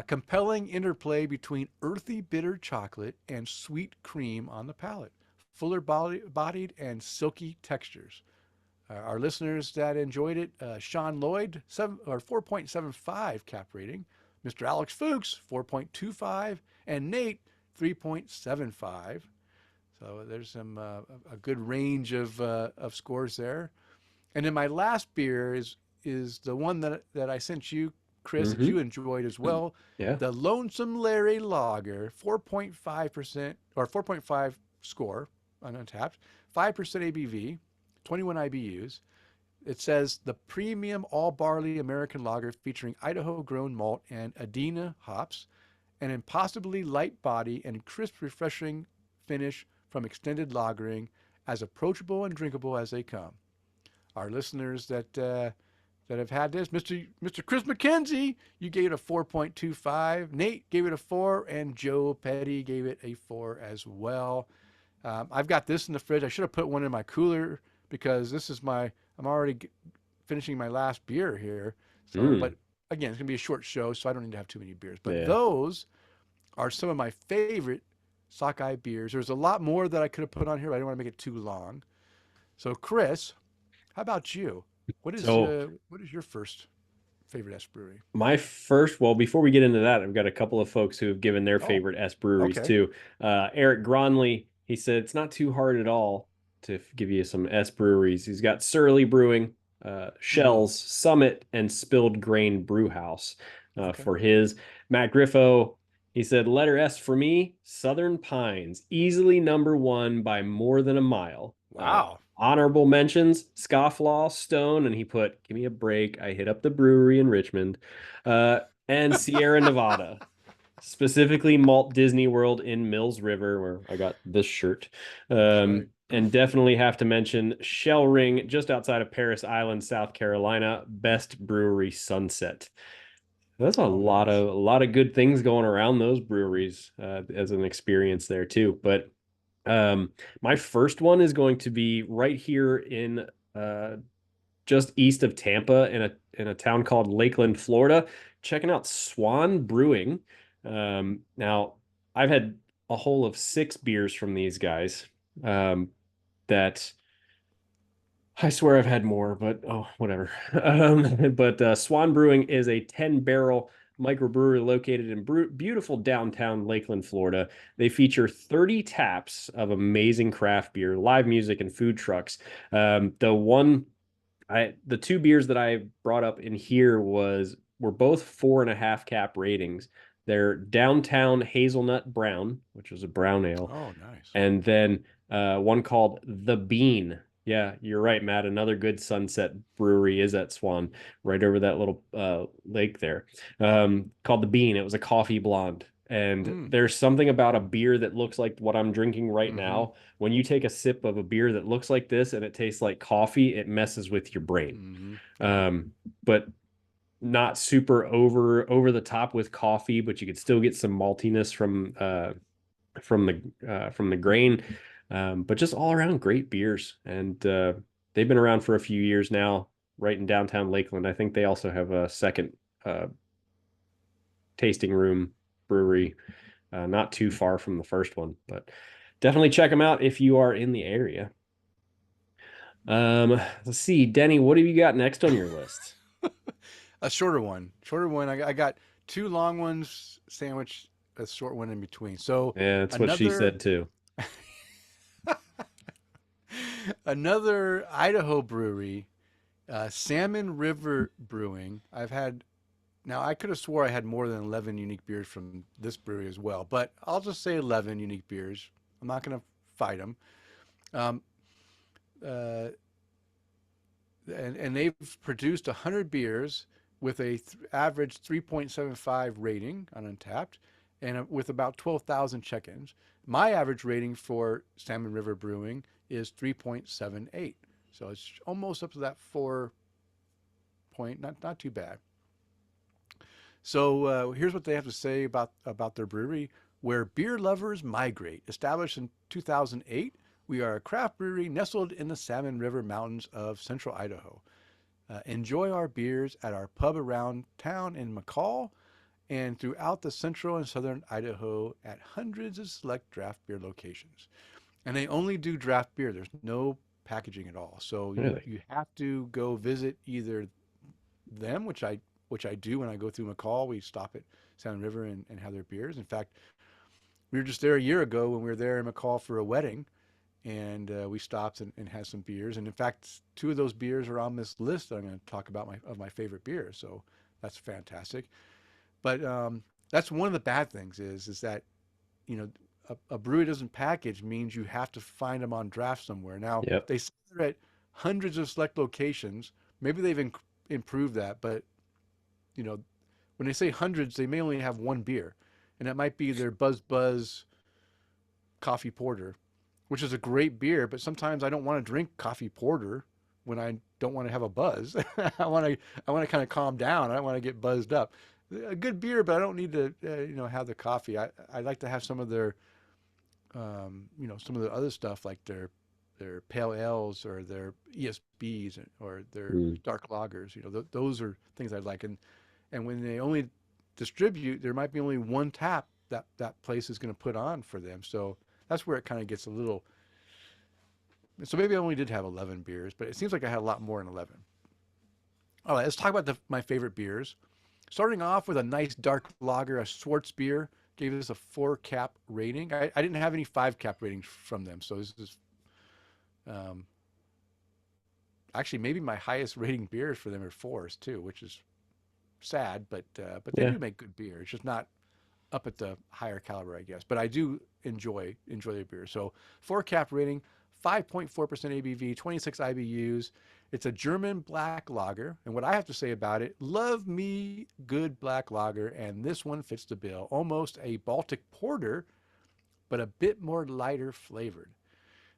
Compelling interplay between earthy bitter chocolate and sweet cream on the palate. Fuller bodied and silky textures. Our listeners that enjoyed it, Sean Lloyd, 4.75 cap rating. Mr. Alex Fuchs, 4.25. And Nate, 3.75. So there's some a good range of scores there. And then my last beer is the one that I sent you, Kris, that you enjoyed as well. Yeah. The Lonesome Larry Lager, 4.5% or 4.5 score on Untapped, 5% ABV, 21 IBUs. It says the premium all barley American lager featuring Idaho grown malt and Adena hops, an impossibly light body and crisp, refreshing finish from extended lagering, as approachable and drinkable as they come. Our listeners that that have had this. Mr. Kris McKenzie, you gave it a 4.25. Nate gave it a 4, and Joe Petty gave it a 4 as well. I've got this in the fridge. I should have put one in my cooler because I'm already finishing my last beer here. So, Mm, but again, it's going to be a short show, so I don't need to have too many beers. But yeah. those are some of my favorite Sockeye beers. There's a lot more that I could have put on here, but I didn't want to make it too long. So, Kris, how about you? So What is your first favorite S brewery? my first, well, before we get into that, I've got a couple of folks who have given their Oh, favorite S breweries okay. too. Eric Gronley, he said it's not too hard at all to give you some S breweries. He's got Surly Brewing, Mm-hmm. Shells, Summit, and Spilled Grain Brew House Okay. for his. Matt Griffo, he said letter S for me, Southern Pines, easily number one by more than a mile. Wow. Honorable mentions, Scofflaw, Stone, and he put, give me a break. I hit up the brewery in Richmond, uh, and Sierra Nevada, specifically Malt Disney World in Mills River, where I got this shirt. That's right. And definitely have to mention Shell Ring, just outside of Paris Island, South Carolina, best brewery Sunset. That's Oh, nice. a lot of good things going around those breweries as an experience there too. But um, my first one is going to be right here in uh, just east of Tampa in a town called Lakeland, Florida. Checking out Swan Brewing. Now I've had a whole of 6 beers from these guys. That I swear I've had more, but oh, whatever. But Swan Brewing is a 10-barrel microbrewery located in beautiful downtown Lakeland, Florida. They feature 30 taps of amazing craft beer, live music, and food trucks. The 2 beers that I brought up in here were both 4.5 cap ratings. They're Downtown Hazelnut Brown, which is a brown ale, Oh, nice. and then one called The Bean. Yeah, you're right, Matt. Another good Sunset brewery is at Swan, right over that little lake there. Called The Bean. It was a coffee blonde. And Mm. there's something about a beer that looks like what I'm drinking right Mm-hmm. now. When you take a sip of a beer that looks like this and it tastes like coffee, it messes with your brain. Mm-hmm. Yep. Um, but not super over the top with coffee, but you could still get some maltiness from the grain. But just all around great beers, and they've been around for a few years now, right in downtown Lakeland. I think they also have a second uh, tasting room brewery, not too far from the first one, but definitely check them out if you are in the area. Let's see, Denny, what have you got next on your list? A shorter one. Shorter one. I got two long ones sandwiched a short one in between. So Yeah, that's what she another said too. another Idaho brewery, Salmon River Brewing. I've had now I could have swore I had more than 11 unique beers from this brewery as well, but I'll just say 11 unique beers. I'm not going to fight them. Um, uh, and they've produced 100 beers with a average 3.75 rating on Untapped and with about 12,000 check-ins. My average rating for Salmon River Brewing is 3.78. So it's almost up to that 4 point, not too bad. So here's what they have to say about their brewery. Where beer lovers migrate. Established in 2008, we are a craft brewery nestled in the Salmon River Mountains of central Idaho. Enjoy our beers at our pub around town in McCall and throughout the central and southern Idaho at hundreds of select draft beer locations. And they only do draft beer. There's no packaging at all. So Really? you have to go visit either them, which I do when I go through McCall. We stop at Salmon River and have their beers. In fact, we were just there a year ago when we were there in McCall for a wedding, and we stopped and had some beers. And in fact, two of those beers are on this list that I'm going to talk about my favorite beers. So that's fantastic. But that's one of the bad things is that a brewery doesn't package means you have to find them on draft somewhere. Now Yep. they say they're at hundreds of select locations. Maybe they've improved that, but you know when they say hundreds, they may only have one beer, and that might be their Buzz Buzz coffee porter, which is a great beer. But sometimes I don't want to drink coffee porter. when I don't want to have a buzz. I want to kind of calm down. I don't want to get buzzed up. A good beer, but I don't need to have the coffee. I like to have some of their some of the other stuff like their pale ales or their ESBs or their Mm. dark lagers. Those are things I like. And when they only distribute, there might be only one tap that place is going to put on for them. So that's where it kind of gets a little. So maybe I only did have 11 beers, but it seems like I had a lot more than 11. All right, let's talk about my favorite beers. Starting off with a nice dark lager, a Schwartz beer. Gave this a 4 cap rating. I didn't have any 5 cap ratings from them, so this is um, actually maybe my highest rating beers for them are 4s too, which is sad, but they Yeah. do make good beer. It's just not up at the higher caliber, I guess. But I do enjoy their beer. So 4 cap rating, 5.4% ABV, 26 IBUs. It's a German black lager, and what I have to say about it, love me good black lager, and this one fits the bill. Almost a Baltic porter, but a bit more lighter flavored.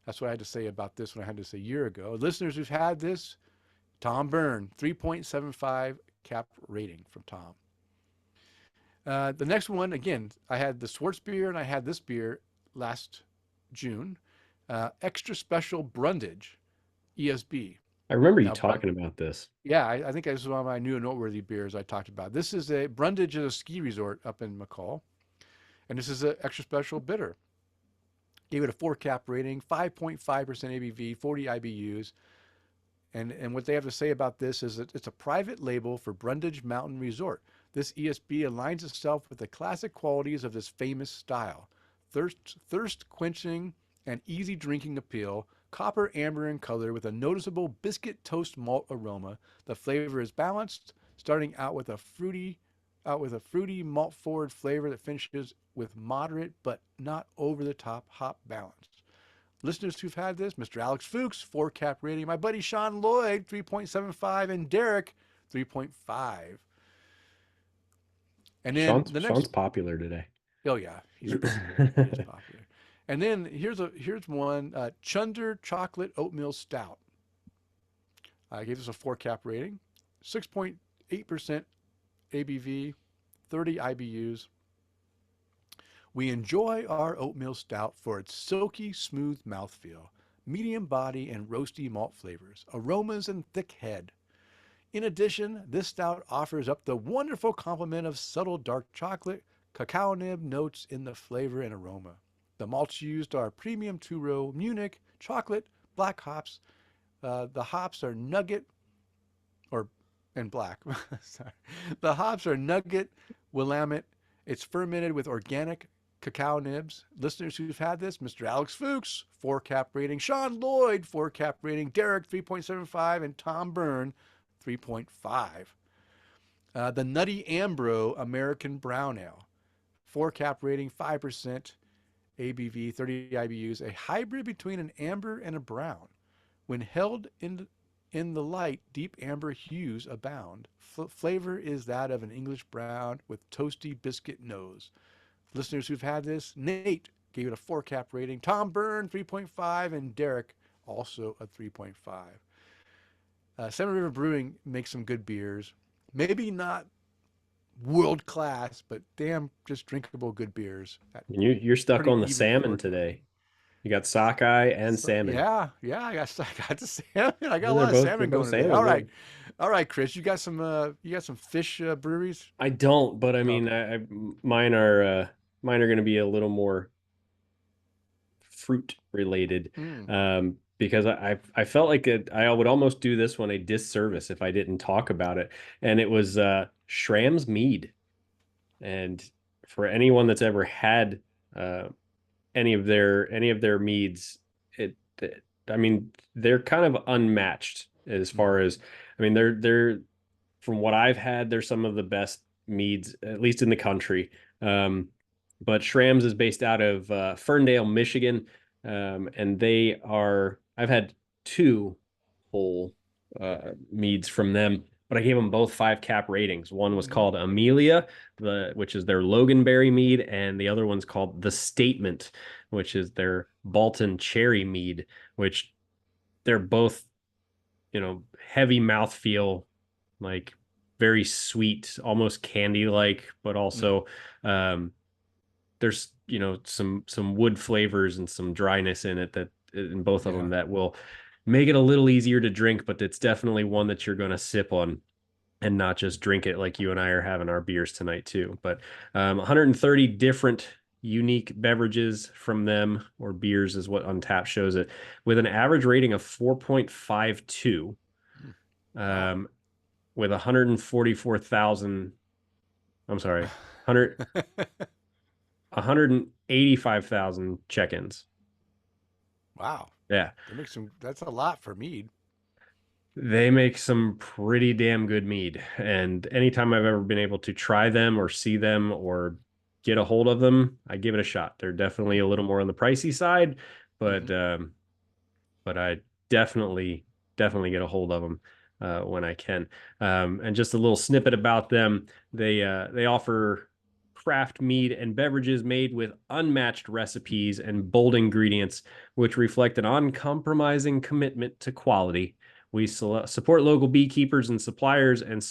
That's what I had to say about this one. I had to say a year ago. Listeners who've had this, Tom Byrne, 3.75 cap rating from Tom. The next one, again, I had the Schwartz beer and I had this beer last June. Extra Special Brundage, ESB. I remember you Now, talking about this. yeah, I think this is one of my new and noteworthy beers I talked about. This is Brundage is a ski resort up in McCall, and this is an extra special bitter. Gave it a 4 cap rating, 5.5% ABV, 40 IBUs. And what they have to say about this is that it's a private label for Brundage Mountain Resort. This ESB aligns itself with the classic qualities of this famous style. Thirst quenching and easy drinking appeal, copper amber in color with a noticeable biscuit toast malt aroma. The flavor is balanced, starting out with a fruity malt forward flavor that finishes with moderate but not over the top hop balance. Listeners who've had this, Mr. Alex Fuchs, 4 cap rating. My buddy Sean Lloyd, 3.75, and Derek, 3.5. And then the Sean's next, popular today. oh yeah, he's popular. He is popular. And then here's one, Chunder Chocolate Oatmeal Stout. I gave this a 4 cap rating, 6.8% ABV, 30 IBUs. We enjoy our oatmeal stout for its silky, smooth mouthfeel, medium body and roasty malt flavors, aromas and thick head. In addition, this stout offers up the wonderful complement of subtle dark chocolate, cacao nib notes in the flavor and aroma. The malts used are premium two-row Munich, chocolate, black hops. The hops are nugget, or and black. Sorry. The hops are nugget, willamette. It's fermented with organic cacao nibs. Listeners who've had this, Mr. Alex Fuchs, 4 cap rating. Sean Lloyd, 4 cap rating. Derek, 3.75. And Tom Byrne, 3.5. The Nutty Ambro American Brown Ale, 4 cap rating, 5% ABV, 30 IBUs, a hybrid between an amber and a brown. When held in the light, deep amber hues abound. Flavor is that of an English brown with toasty biscuit nose. Listeners who've had this, Nate gave it a 4 cap rating. Tom Byrne, 3.5, and Derek also a 3.5. Seven River Brewing makes some good beers. Maybe not world class, but damn, just drinkable good beers. You're stuck Pretty on the even salmon 4 cap. today. You got sockeye and So, salmon. yeah, I got the salmon. I got Yeah, a lot of they're salmon both going today. salmon. Yeah. All right, Kris, you got some fish breweries. I don't, but I mean, Okay. mine are going to be a little more fruit related, Mm. because I felt like I would almost do this one a disservice if I didn't talk about it, and it was Schramm's mead. And for anyone that's ever had uh, any of their meads, I mean, they're kind of unmatched as far Mm. as, I mean, they're from what I've had, they're some of the best meads, at least in the country. But Schramm's is based out of Ferndale, Michigan, and I've had two whole meads from them, but I gave them both 5 cap ratings. One was Mm. called Amelia, which is their Loganberry mead, and the other one's called The Statement, which is their Balton Cherry mead, which they're both heavy mouthfeel, like very sweet, almost candy like, but also there's some wood flavors and some dryness in it, that in both of them, that will make it a little easier to drink, but it's definitely one that you're going to sip on and not just drink it like you and I are having our beers tonight too. But 130 different unique beverages from them, or beers is what Untapped shows it, with an average rating of 4.52, Wow. with 144,000, I'm sorry, 100 185,000 check-ins. Wow. Yeah. That's a lot for mead. They make some pretty damn good mead. And anytime I've ever been able to try them or see them or get a hold of them, I give it a shot. They're definitely a little more on the pricey side, but I definitely get a hold of them when I can. And just a little snippet about them: they offer craft mead and beverages made with unmatched recipes and bold ingredients, which reflect an uncompromising commitment to quality. We support local beekeepers and suppliers, and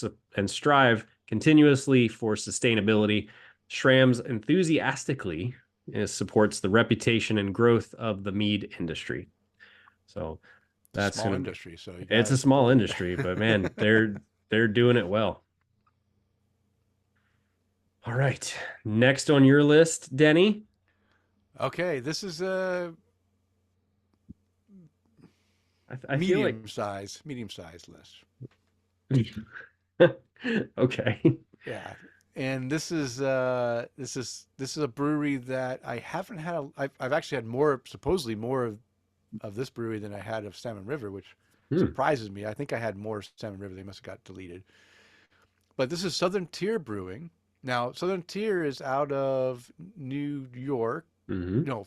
strive continuously for sustainability. Shrams enthusiastically supports the reputation and growth of the mead industry. So It's a that's small gonna. industry, so you It's gotta a small support. industry, but man, they're doing it well. All right, next on your list, Denny. Okay, this is a I feel like medium size list. okay. Yeah, and this is a brewery that I haven't had. I've actually had supposedly more of this brewery than I had of Salmon River, which Hmm. surprises me. I think I had more Salmon River. They must have got deleted. But this is Southern Tier Brewing. Now, Southern Tier is out of New York. Mm-hmm. No,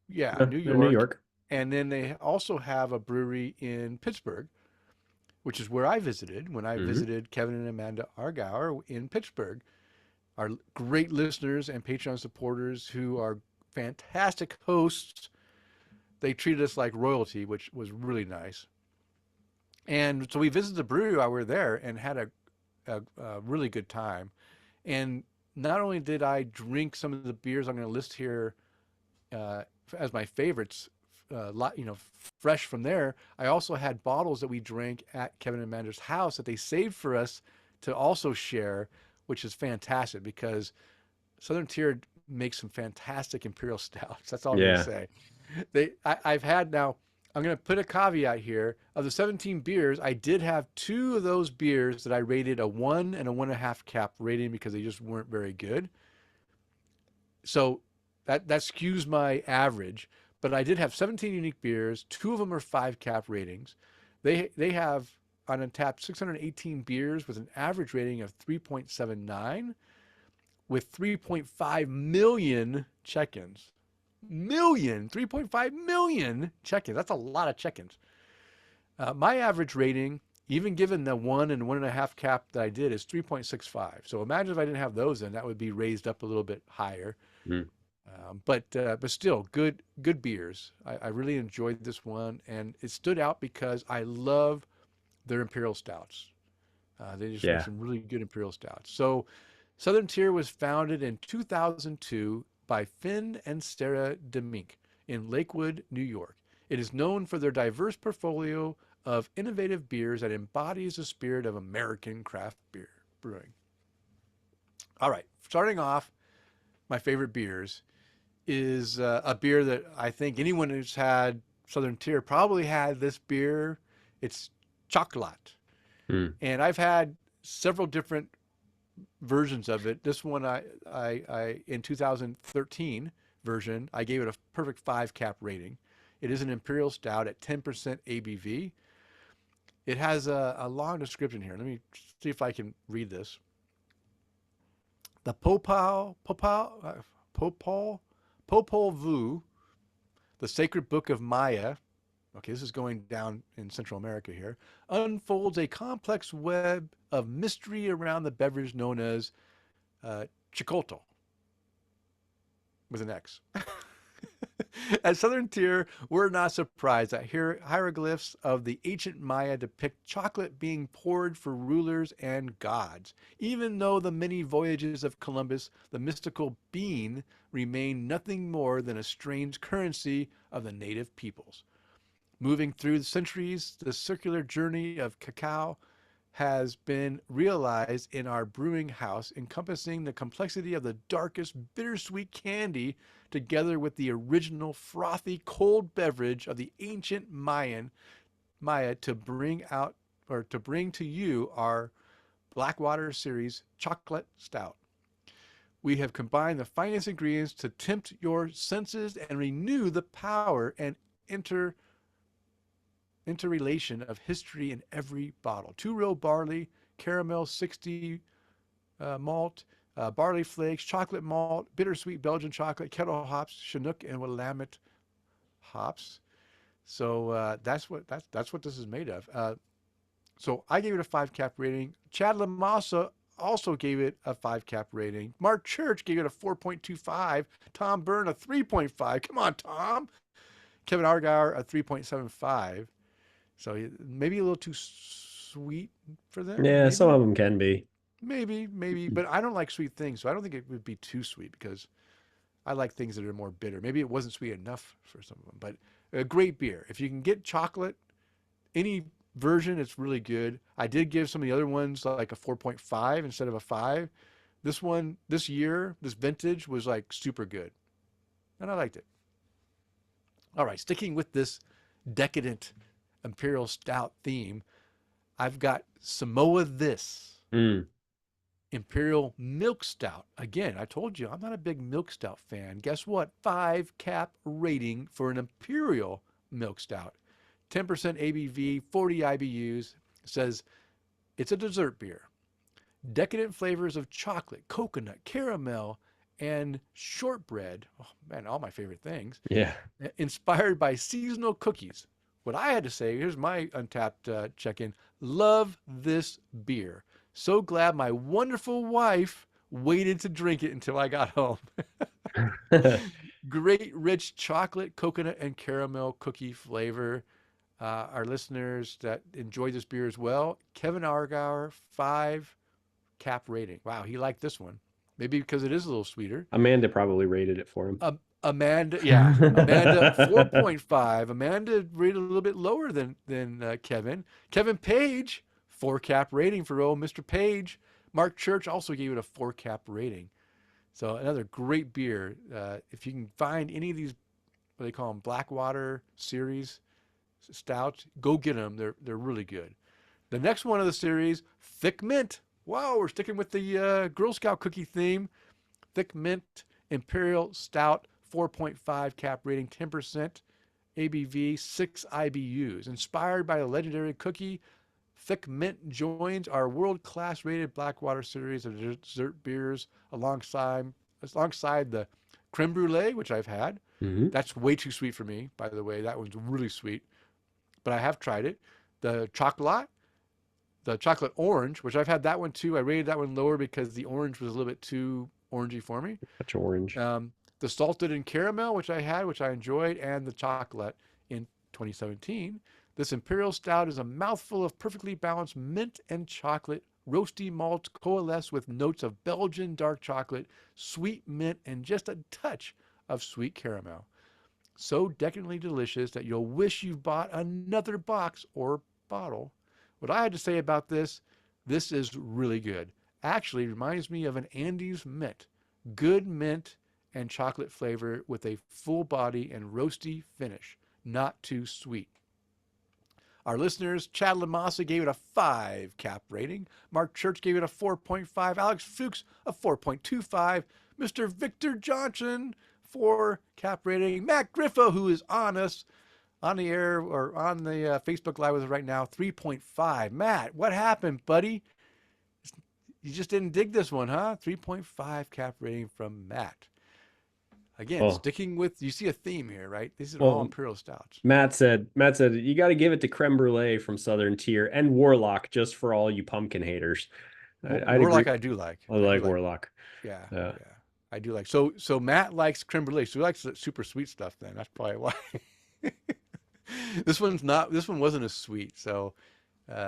yeah, New New York. York. And then they also have a brewery in Pittsburgh, which is where I visited when I Mm-hmm. visited Kevin and Amanda Argauer in Pittsburgh. Our great listeners and Patreon supporters who are fantastic hosts. They treated us like royalty, which was really nice. And so we visited the brewery while we were there and had a really good time. And not only did I drink some of the beers I'm going to list here as my favorites, fresh from there, I also had bottles that we drank at Kevin and Amanda's house that they saved for us to also share, which is fantastic because Southern Tier makes some fantastic imperial stouts. That's all I'm going to Yeah. say. I've had now. I'm going to put a caveat here. Of the 17 beers, I did have two of those beers that I rated a 1 and a 1.5 cap rating because they just weren't very good. So that skews my average. But I did have 17 unique beers. Two of them are 5 cap ratings. They have on Untapped 618 beers with an average rating of 3.79 with 3.5 million check-ins. 3.5 million check-ins. That's a lot of check-ins. My average rating, even given the 1 and 1.5 cap that I did, is 3.65. So imagine if I didn't have those in, that would be raised up a little bit higher. Mm. But still, good beers. I really enjoyed this one, and it stood out because I love their imperial stouts. They just make Yeah. some really good imperial stouts. So Southern Tier was founded in 2002 by Finn and Sarah Demink in Lakewood, New York. It is known for their diverse portfolio of innovative beers that embodies the spirit of American craft beer brewing. All right, starting off, my favorite beers is a beer that I think anyone who's had Southern Tier probably had this beer. It's chocolate. Mm. And I've had several different versions of it. This one, I in 2013 version, I gave it a perfect 5 cap rating. It is an imperial stout at 10% ABV. It has a long description here. Let me see if I can read this. The Popol Vuh, the sacred book of Maya, okay, this is going down in Central America here, unfolds a complex web of mystery around the beverage known as Chicoto with an X. At Southern Tier, we're not surprised that here hieroglyphs of the ancient Maya depict chocolate being poured for rulers and gods. Even though the many voyages of Columbus, the mystical bean remained nothing more than a strange currency of the native peoples. Moving through the centuries, the circular journey of cacao has been realized in our brewing house, encompassing the complexity of the darkest bittersweet candy together with the original frothy cold beverage of the ancient Maya to bring out or to bring to you our Blackwater series chocolate stout. We have combined the finest ingredients to tempt your senses and renew the power and interrelation of history in every bottle. Two-row barley, caramel 60 malt, barley flakes, chocolate malt, bittersweet Belgian chocolate, kettle hops, Chinook and Willamette hops. So that's what this is made of. So I gave it a 5 cap rating. Chad Lamassa also gave it a 5 cap rating. Mark Church gave it a 4.25. Tom Byrne a 3.5. Come on, Tom. Kevin Argauer a 3.75. So maybe a little too sweet for them. Yeah, maybe. some of them can be. Maybe. But I don't like sweet things, so I don't think it would be too sweet because I like things that are more bitter. Maybe it wasn't sweet enough for some of them, but a great beer. If you can get chocolate, any version, it's really good. I did give some of the other ones like a 4.5 instead of a 5. This one, this year, this vintage was like super good. And I liked it. All right, sticking with this decadent Imperial Stout theme, I've got Samoa This Imperial Milk Stout. Again, I told you I'm not a big Milk Stout fan. Guess what? 5 cap rating for an Imperial Milk Stout. 10% ABV, 40 IBUs. Says it's a dessert beer. Decadent flavors of chocolate, coconut, caramel, and shortbread. Oh man, all my favorite things. Yeah. Inspired by seasonal cookies. What I had to say, here's my Untapped check-in. Love this beer. So glad my wonderful wife waited to drink it until I got home. Great rich chocolate, coconut, and caramel cookie flavor. Our listeners that enjoy this beer as well. Kevin Argauer, 5 cap rating. Wow, he liked this one. Maybe because it is a little sweeter. Amanda probably rated it for him. Amanda, yeah, Amanda 4.5. Amanda rated a little bit lower than Kevin. Kevin Page, 4 cap rating for old Mr. Page. Mark Church also gave it a 4 cap rating. So another great beer. If you can find any of these, what they call them, Blackwater series stouts, go get them. They're really good. The next one of the series, Thick Mint. Wow, we're sticking with the Girl Scout cookie theme. Thick Mint Imperial Stout, 4.5 cap rating, 10% ABV, 6 IBUs. Inspired by the legendary cookie, Thick Mint joins our world-class rated Blackwater series of dessert beers alongside the creme brulee, which I've had. Mm-hmm. That's way too sweet for me, by the way. That one's really sweet, but I have tried it. The chocolate orange, which I've had that one too. I rated that one lower because the orange was a little bit too orangey for me. Much orange. The salted and caramel, which I had, which I enjoyed, and the chocolate in 2017. This Imperial Stout is a mouthful of perfectly balanced mint and chocolate. Roasty malts coalesce with notes of Belgian dark chocolate, sweet mint, and just a touch of sweet caramel. So decadently delicious that you'll wish you bought another box or bottle. What I had to say about this is really good. Actually reminds me of an Andes mint. Good mint and chocolate flavor with a full body and roasty finish. Not too sweet. Our listeners, Chad Lamassa gave it a 5 cap rating. Mark Church gave it a 4.5. Alex Fuchs, a 4.25. Mr. Victor Johnson, 4 cap rating. Matt Griffa, who is on the air or on the Facebook Live with us right now, 3.5. Matt, what happened, buddy? You just didn't dig this one, huh? 3.5 cap rating from Matt. Again, sticking with, you see a theme here, right? These are all Imperial Stouts. Matt said, you got to give it to Creme Brulee from Southern Tier and Warlock just for all you pumpkin haters. Warlock, I do like. I like Warlock. Yeah. I do like. So Matt likes creme brulee. So he likes the super sweet stuff. Then that's probably why. This one's not. This one wasn't as sweet. So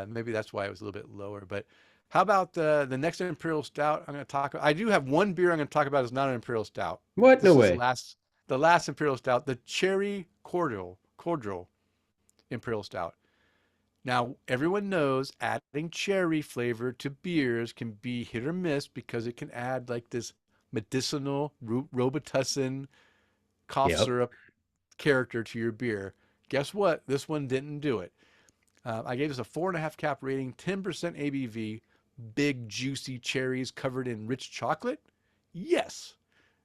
maybe that's why it was a little bit lower. But how about the next imperial stout? I'm going to talk. I do have one beer I'm going to talk about. Is not an imperial stout. What? No This is way. the last imperial stout, the cherry cordial imperial stout. Now, everyone knows adding cherry flavor to beers can be hit or miss because it can add like this medicinal Robitussin cough Yep. syrup character to your beer. Guess what? This one didn't do it. I gave this a 4.5 cap rating, 10% ABV, big juicy cherries covered in rich chocolate. Yes,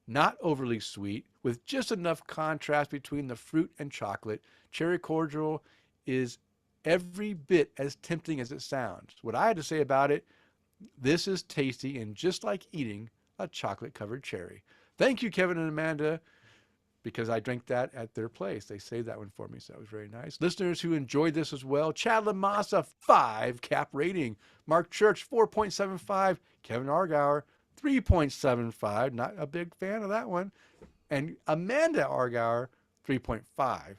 not overly sweet, with just enough contrast between the fruit and chocolate. Cherry cordial is every bit as tempting as it sounds. What I had to say about it, this is tasty and just like eating a chocolate covered cherry. Thank you, Kevin and Amanda, because I drank that at their place. They saved that one for me, so that was very nice. Listeners who enjoyed this as well, Chad Lamassa, 5 cap rating. Mark Church, 4.75. Kevin Argauer, 3.75. Not a big fan of that one. And Amanda Argauer, 3.5.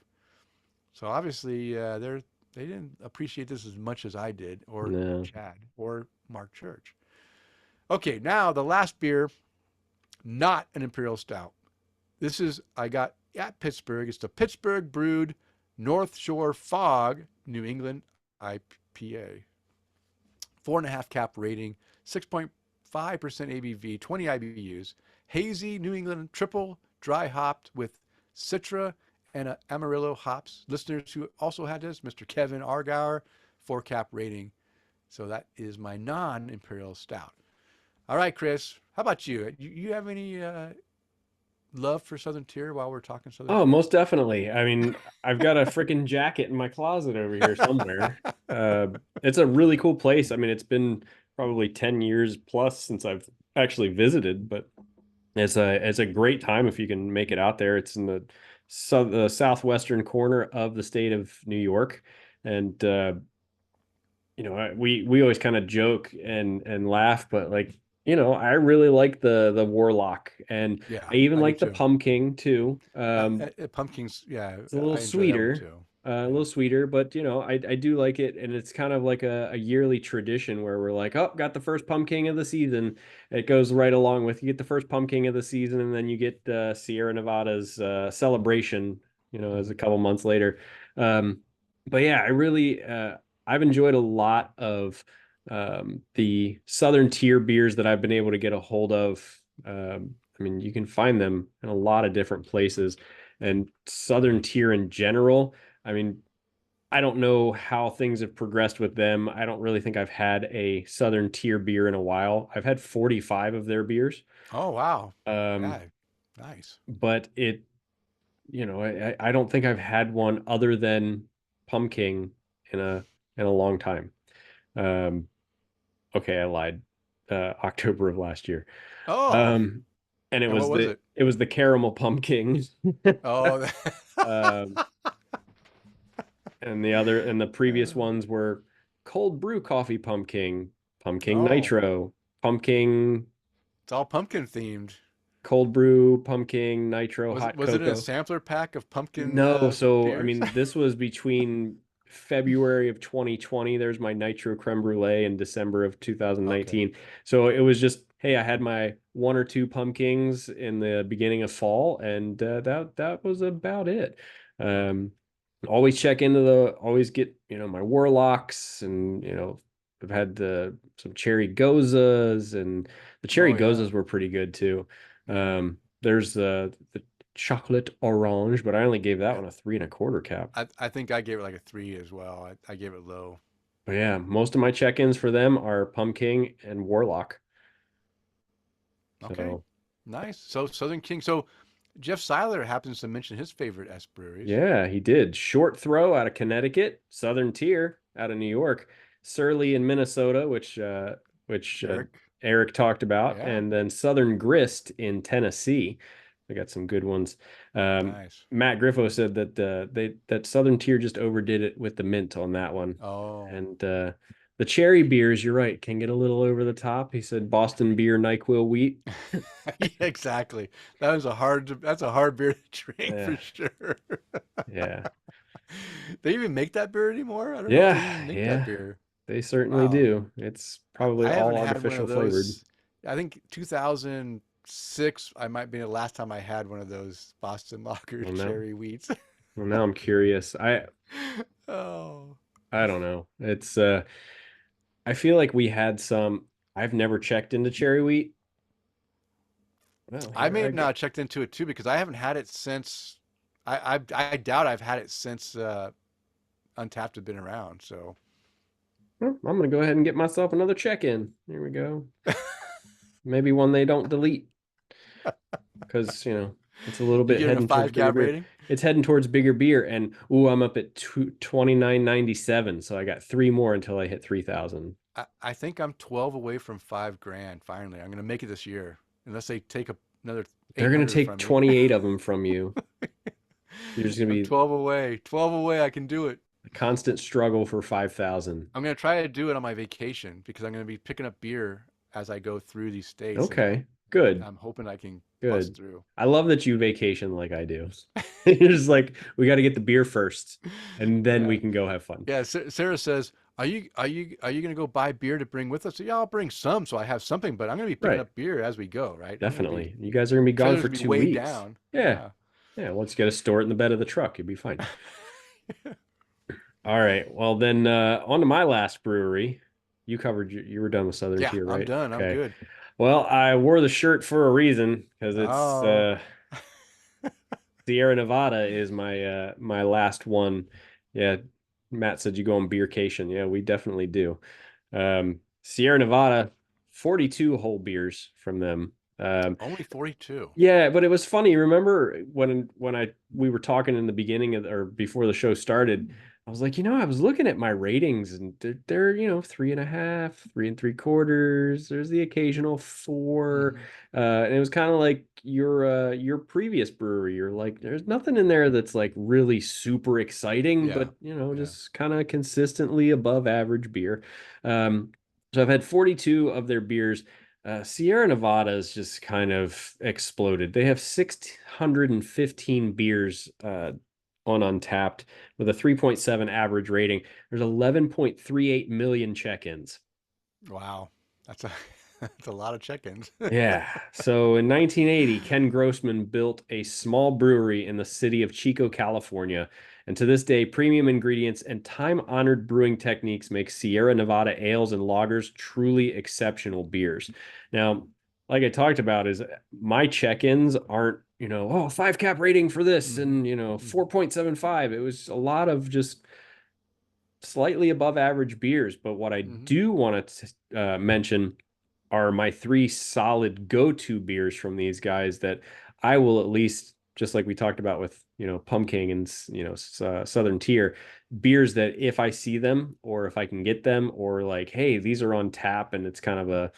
So obviously, they didn't appreciate this as much as I did, or No. Chad, or Mark Church. Okay, now the last beer, not an Imperial Stout. This is, I got at Pittsburgh. It's the Pittsburgh Brewed North Shore Fog New England IPA. 4.5 cap rating, 6.5% ABV, 20 IBUs. Hazy New England triple dry hopped with Citra and Amarillo hops. Listeners who also had this, Mr. Kevin Argauer, 4 cap rating. So that is my non-Imperial Stout. All right, Kris, how about you? You have any love for Southern Tier while we're talking Southern Oh, Tier? most definitely. I mean, I've got a freaking jacket in my closet over here somewhere. It's a really cool place. I mean, it's been probably 10 years plus since I've actually visited, but it's a great time if you can make it out there. It's in the southwestern corner of the state of New York, and we always kind of joke and laugh, but like, I really like the Warlock, and Yeah, I even I do like the too. Pumpkin too. Pumpkins, yeah, It's a little I enjoy that one sweeter, too. a Yeah. little sweeter, but I do like it, and it's kind of like a yearly tradition where we're like, oh, got the first pumpkin of the season. It goes right along with you get the first pumpkin of the season, and then you get Sierra Nevada's celebration, as a Mhm. couple months later. Um, but yeah, I've enjoyed a lot of the Southern tier beers that I've been able to get a hold of. I mean, you can find them in a lot of different places, and Southern tier in general. I mean, I don't know how things have progressed with them. I don't really think I've had a Southern tier beer in a while. I've had 45 of their beers. Oh wow. Um, Yeah. Nice. but I don't think I've had one other than Pumpkin in a long time. Um, okay, I lied. October of last year. Oh, Um, and it and what was was the it? it was the caramel pumpkin. Oh, Um, and the previous ones were cold brew coffee pumpkin, pumpkin oh, nitro, pumpkin it's all pumpkin themed. cold brew, pumpkin nitro hot Was it in a cocoa. sampler pack of pumpkin No, so I beers? mean, this was between February of 2020. There's my nitro creme brulee in December of Okay. 2019. So it was just, hey, I had my one or two pumpkins in the beginning of fall, and that was about it. Um, always check into always get my warlocks, and I've had some cherry gozas, and the cherry Oh yeah. gozas were pretty good too. Yeah. There's the chocolate orange, but I only gave that Yeah. one a 3.25 cap. I think I gave it like a 3 as well. I gave it low. But yeah, most of my check-ins for them are pumpkin and warlock. Okay. So Nice. So Southern King. So Jeff Seiler happens to mention his favorite S breweries. yeah, he did. Short Throw out of Connecticut, Southern Tier out of New York, Surly in Minnesota, which Eric. Eric talked about, Yeah. and then Southern Grist in Tennessee. They got some good ones. Nice. Matt Griffo said that that Southern Tier just overdid it with the mint on that one, Oh. and The cherry beers, you're right, can get a little over the top. He said Boston beer, NyQuil wheat. Yeah, exactly. That's a hard beer to drink Yeah, for sure. yeah, They even make that beer anymore? I don't know if they yeah, even make that yeah. beer. They certainly Wow. do. It's probably I all haven't had one artificial of flavored. those. I think 2006, I might be the last time I had one of those Boston Lager Well, now, cherry wheats. well, now I'm curious. Oh, I don't know. I feel like we had some. I've never checked into cherry wheat. Well, I here may I have go. not checked into it too because I haven't had it since. I doubt I've had it since Untapped had been around. So Well, I'm gonna go ahead and get myself another check-in. Here we go. Maybe one they don't delete because it's a little you bit giving a heading towards five bigger cap beer. rating? It's heading towards bigger beer, and I'm up at 29.97, so I got three more until I hit 3,000. I think I'm 12 away from 5 grand. Finally, I'm gonna make it this year, unless they take another They're gonna 800 take from me. 28 of them from you. You're just gonna I'm be 12 away. 12 away. I can do it. a constant struggle for 5,000. I'm gonna try to do it on my vacation because I'm gonna be picking up beer as I go through these states, and Okay, good, I'm hoping I can bust good. through. I love that you vacation like I do. You're just like, we got to get the beer first, and then we Yeah, can go have fun. yeah. Sarah says, "Are you gonna go buy beer to bring with us?" So, yeah, I'll bring some, so I have something. But I'm gonna be picking Right. up beer as we go. Right? I'm gonna be Definitely. You guys are gonna be gone trailer's for gonna be 2 weeks. weighed down. Yeah. Yeah. Yeah. Once you got to store it in the bed of the truck, you'll be fine. All right. Well, then on to my last brewery. You were done with Southern Yeah. Tier, I'm right? done. I'm Okay. good. Well, I wore the shirt for a reason because it's Oh. Sierra Nevada is my last one. Yeah. Matt said you go on beercation. Yeah, we definitely do. Sierra Nevada, 42 whole beers from them. Only 42. Yeah, but it was funny. Remember when we were talking in the beginning or before the show started, I was like, I was looking at my ratings and they're 3.5, 3 3/4. There's the occasional 4. Hmm. And it was kind of like your previous brewery. You're like, there's nothing in there that's like really super exciting, Yeah. but Yeah. just kind of consistently above average beer. So I've had 42 of their beers. Sierra Nevada has just kind of exploded. They have 615 beers on Untapped with a 3.7 average rating. There's 11.38 million check-ins. Wow. That's a that's a lot of check-ins. Yeah. So in 1980, Ken Grossman built a small brewery in the city of Chico, California. And to this day, premium ingredients and time-honored brewing techniques make Sierra Nevada ales and lagers truly exceptional beers. Now, like I talked about, is my check-ins aren't, 5 cap rating for this Hmm. and, 4.75. It was a lot of just slightly above average beers. But what I Hmm. do want to mention are my 3 solid go-to beers from these guys that I will at least, just like we talked about with Pumpkin and Southern Tier, beers that if I see them or if I can get them or like, hey, these are on tap and it's kind of a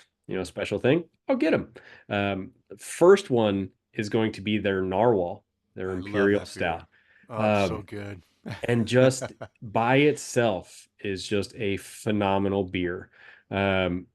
special thing, I'll get them. First one is going to be their Narwhal, their I love Imperial that beer. Stout. Oh, it's so Um, good. and just by itself is just a phenomenal beer. Um,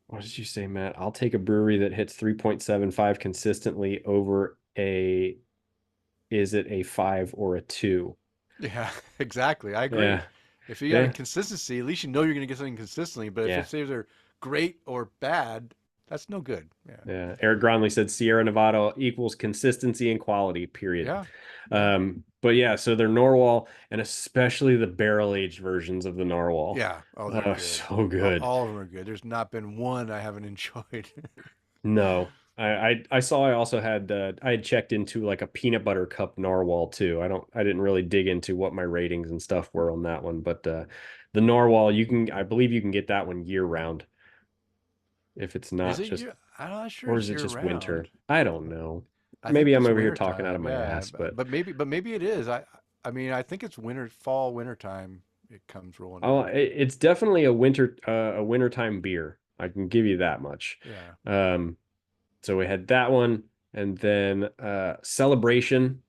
what did you say, Matt? I'll take a brewery that hits 3.75 consistently over is it a 5 or a 2? Yeah, exactly. I agree. Yeah. If you got a Yeah. consistency, at least you know you're going to get something consistently. But if Yeah. it's either great or bad, that's no good. Yeah. Yeah. Eric Gronley said Sierra Nevada equals consistency and quality, period. Yeah. Yeah. But yeah, so they're Norwal and especially the barrel aged versions of the Narwhal. Yeah. Oh, they're Oh, good. so good. All of them are good. There's not been one I haven't enjoyed. No. I saw I also had I had checked into like a peanut butter cup narwhal too. I didn't really dig into what my ratings and stuff were on that one, but the narwhal I believe you can get that one year round if it's Is not it just year? I'm not sure or it's is it year just round. winter? I don't know. I think Maybe I'm it's over here winter talking out of time. my Yeah, ass, but but maybe it is. I mean, I think it's fall, winter time. It comes rolling oh, around. it's definitely a wintertime beer. I can give you that much. Yeah. Um, so we had that one and then Celebration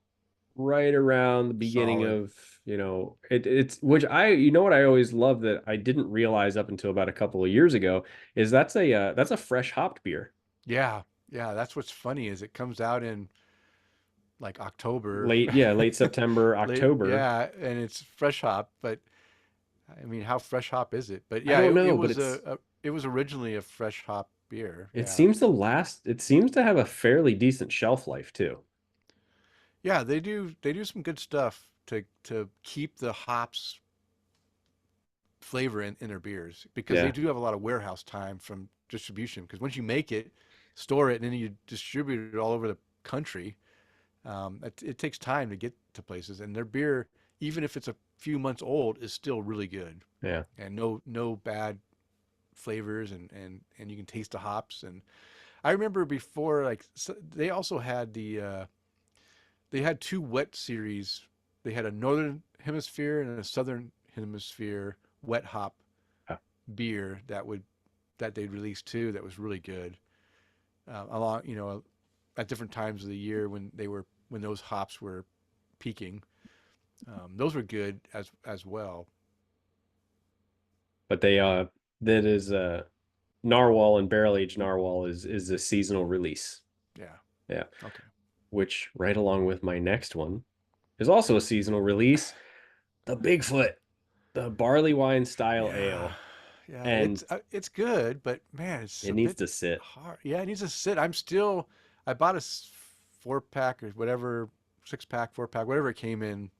right around the beginning Solid. of it's which you know what I always love that I didn't realize up until about a couple of years ago is that's a fresh hopped beer. Yeah, yeah. That's what's funny is it comes out in like October, Late September, late. October. Yeah, and it's fresh hop. But I mean, how fresh hop is it? But I yeah, don't it know, but was it was originally a fresh hop beer. it Yeah, seems to last. It seems to have a fairly decent shelf life too. yeah. They do some good stuff to keep the hops flavor in their beers because they Yeah, do have a lot of warehouse time from distribution. Because once you make it, store it, and then you distribute it all over the country, it takes time to get to places. And their beer, even if it's a few months old, is still really good yeah. and no bad flavors and you can taste the hops. And I remember before, like they also had they had two wet series. They had a northern hemisphere and a southern hemisphere wet hop Uh, beer that they'd released too. That was really good. Along at different times of the year when those hops were peaking. Those were good as well. but they that is narwhal and barrel aged narwhal is a seasonal release. Yeah. Yeah, Okay. which right along with my next one is also a seasonal release, the Bigfoot, the barley wine style Yeah. ale, Yeah. and It's good, but man, it's it a needs bit to sit. hard. Yeah, it needs to sit. I bought a 4 pack or whatever, 6 pack, 4 pack, whatever it came in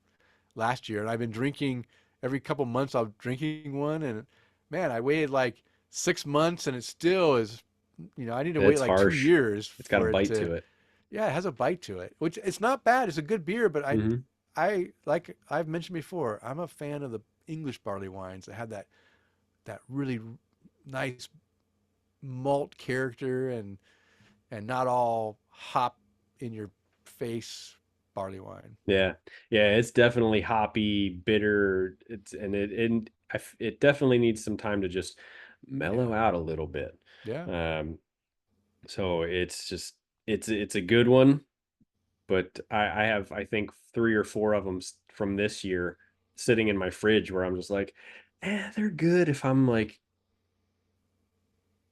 last year, and I've been drinking every couple months. I'm drinking one, and man, I waited like 6 months, and it still is. I need to wait It's like two harsh. years It's got a for it bite to. to it. Yeah, it has a bite to it, which it's not bad. It's a good beer, but Hmm. I like I've mentioned before. I'm a fan of the English barley wines that have that really nice malt character and not all hop in your face barley wine. Yeah, yeah, it's definitely hoppy, bitter. It definitely needs some time to just mellow Yeah, out a little bit. yeah. Um, so it's just it's a good one, but I have I think three or four of them from this year sitting in my fridge where I'm just like, they're good if I'm like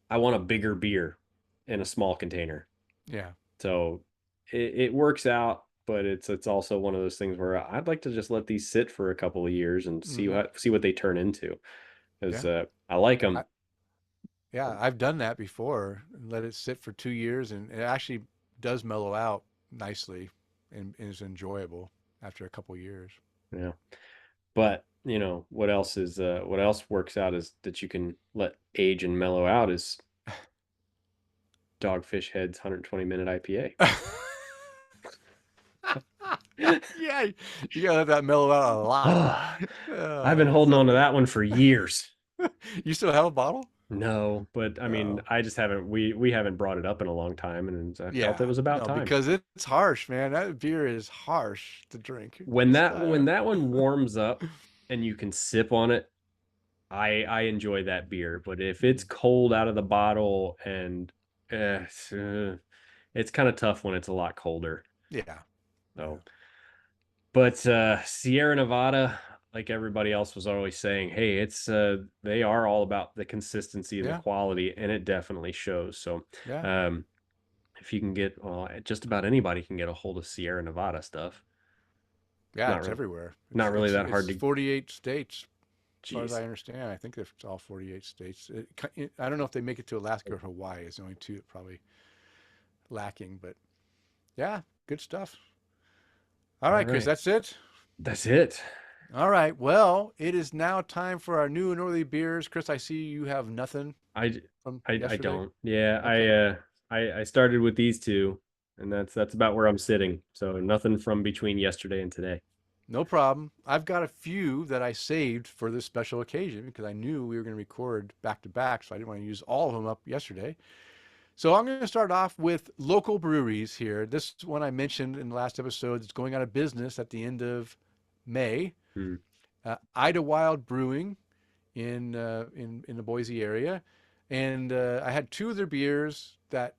I want a bigger beer in a small container. Yeah. So it works out, but it's also one of those things where I'd like to just let these sit for a couple of years and Hmm. see what they turn into, because Yeah. I like I, them. yeah, I've done that before and let it sit for 2 years, and it actually does mellow out nicely and is enjoyable after a couple years. Yeah, but what else works out is that you can let age and mellow out is Dogfish Head's 120-minute IPA. Yeah, you gotta let that mellow out a lot. Ah, I've been Oh, holding on so to that one for years. you still have a bottle? No, but I mean, Oh, I just haven't we haven't brought it up in a long time, and I felt it yeah. was about No, time. because it's harsh, man. That beer is harsh to drink. When that one warms up and you can sip on it, I enjoy that beer. But if it's Mhm. cold out of the bottle and it's kind of tough when it's a lot colder. Yeah, yeah, So, but Sierra Nevada, like everybody else was always saying, hey, it's they are all about the consistency and the yeah, quality, and it definitely shows. So, yeah, um, if you can get, well, just about anybody can get a hold of Sierra Nevada stuff. yeah. Not It's really, everywhere. not really that hard It's to. 48 states, as far as Jeez. I understand. I think it's all 48 states. I don't know if they make it to Alaska or Hawaii. It's the only two that probably lacking, but yeah, good stuff. All All right, Kris, right. that's it. That's it. All right. Well, it is now time for our new and early beers. Kris, I see you have nothing I, from I yesterday. don't. Yeah, Okay. I started with these two, and that's about where I'm sitting. So nothing from between yesterday and today. No problem. I've got a few that I saved for this special occasion because I knew we were going to record back to back, so I didn't want to use all of them up yesterday. So I'm going to start off with local breweries here. This one I mentioned in the last episode is going out of business at the end of May. Hmm. IdaWild Brewing in the Boise area, and I had two of their beers that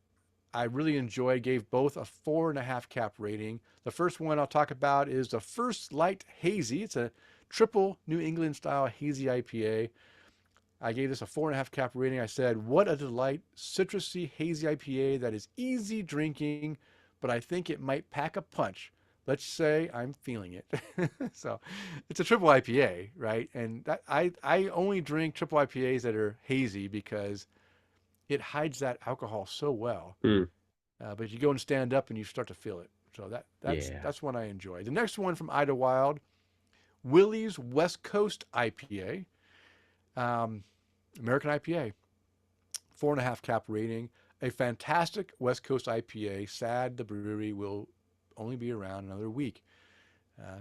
I really enjoy. Gave both a 4.5 cap rating. The first one I'll talk about is the First Light Hazy. It's a triple New England style hazy IPA. I gave this a 4.5 cap rating. I said, what a delight. Citrusy hazy IPA that is easy drinking, but I think it might pack a punch. Let's say I'm feeling it. So it's a triple IPA, right? And that I only drink triple IPAs that are hazy because it hides that alcohol so well. Mm, But you go and stand up and you start to feel it. So yeah. that's one I enjoy. The next one from IdaWild, Willie's West Coast IPA, American IPA, 4.5 cap rating. A fantastic West Coast IPA. Sad the brewery will only be around another week.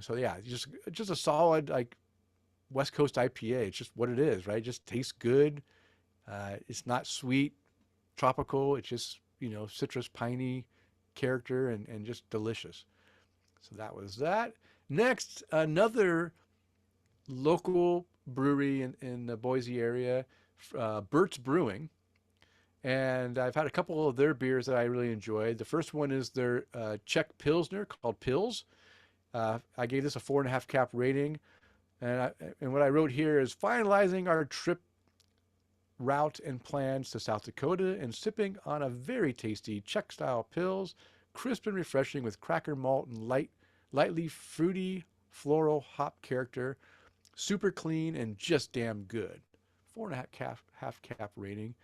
So yeah, just a solid like West Coast IPA. It's just what it is, right? It just tastes good. It's not sweet, tropical. It's just citrus, piney character and just delicious. So that was that. Next, another local brewery in the Boise area, Bert's Brewing. And I've had a couple of their beers that I really enjoyed. The first one is their Czech Pilsner called Pils. I gave this a 4.5 cap rating. And what I wrote here is finalizing our trip route and plans to South Dakota and sipping on a very tasty Czech style Pils, crisp and refreshing with cracker malt and lightly fruity floral hop character, super clean and just damn good. 4.5 cap rating.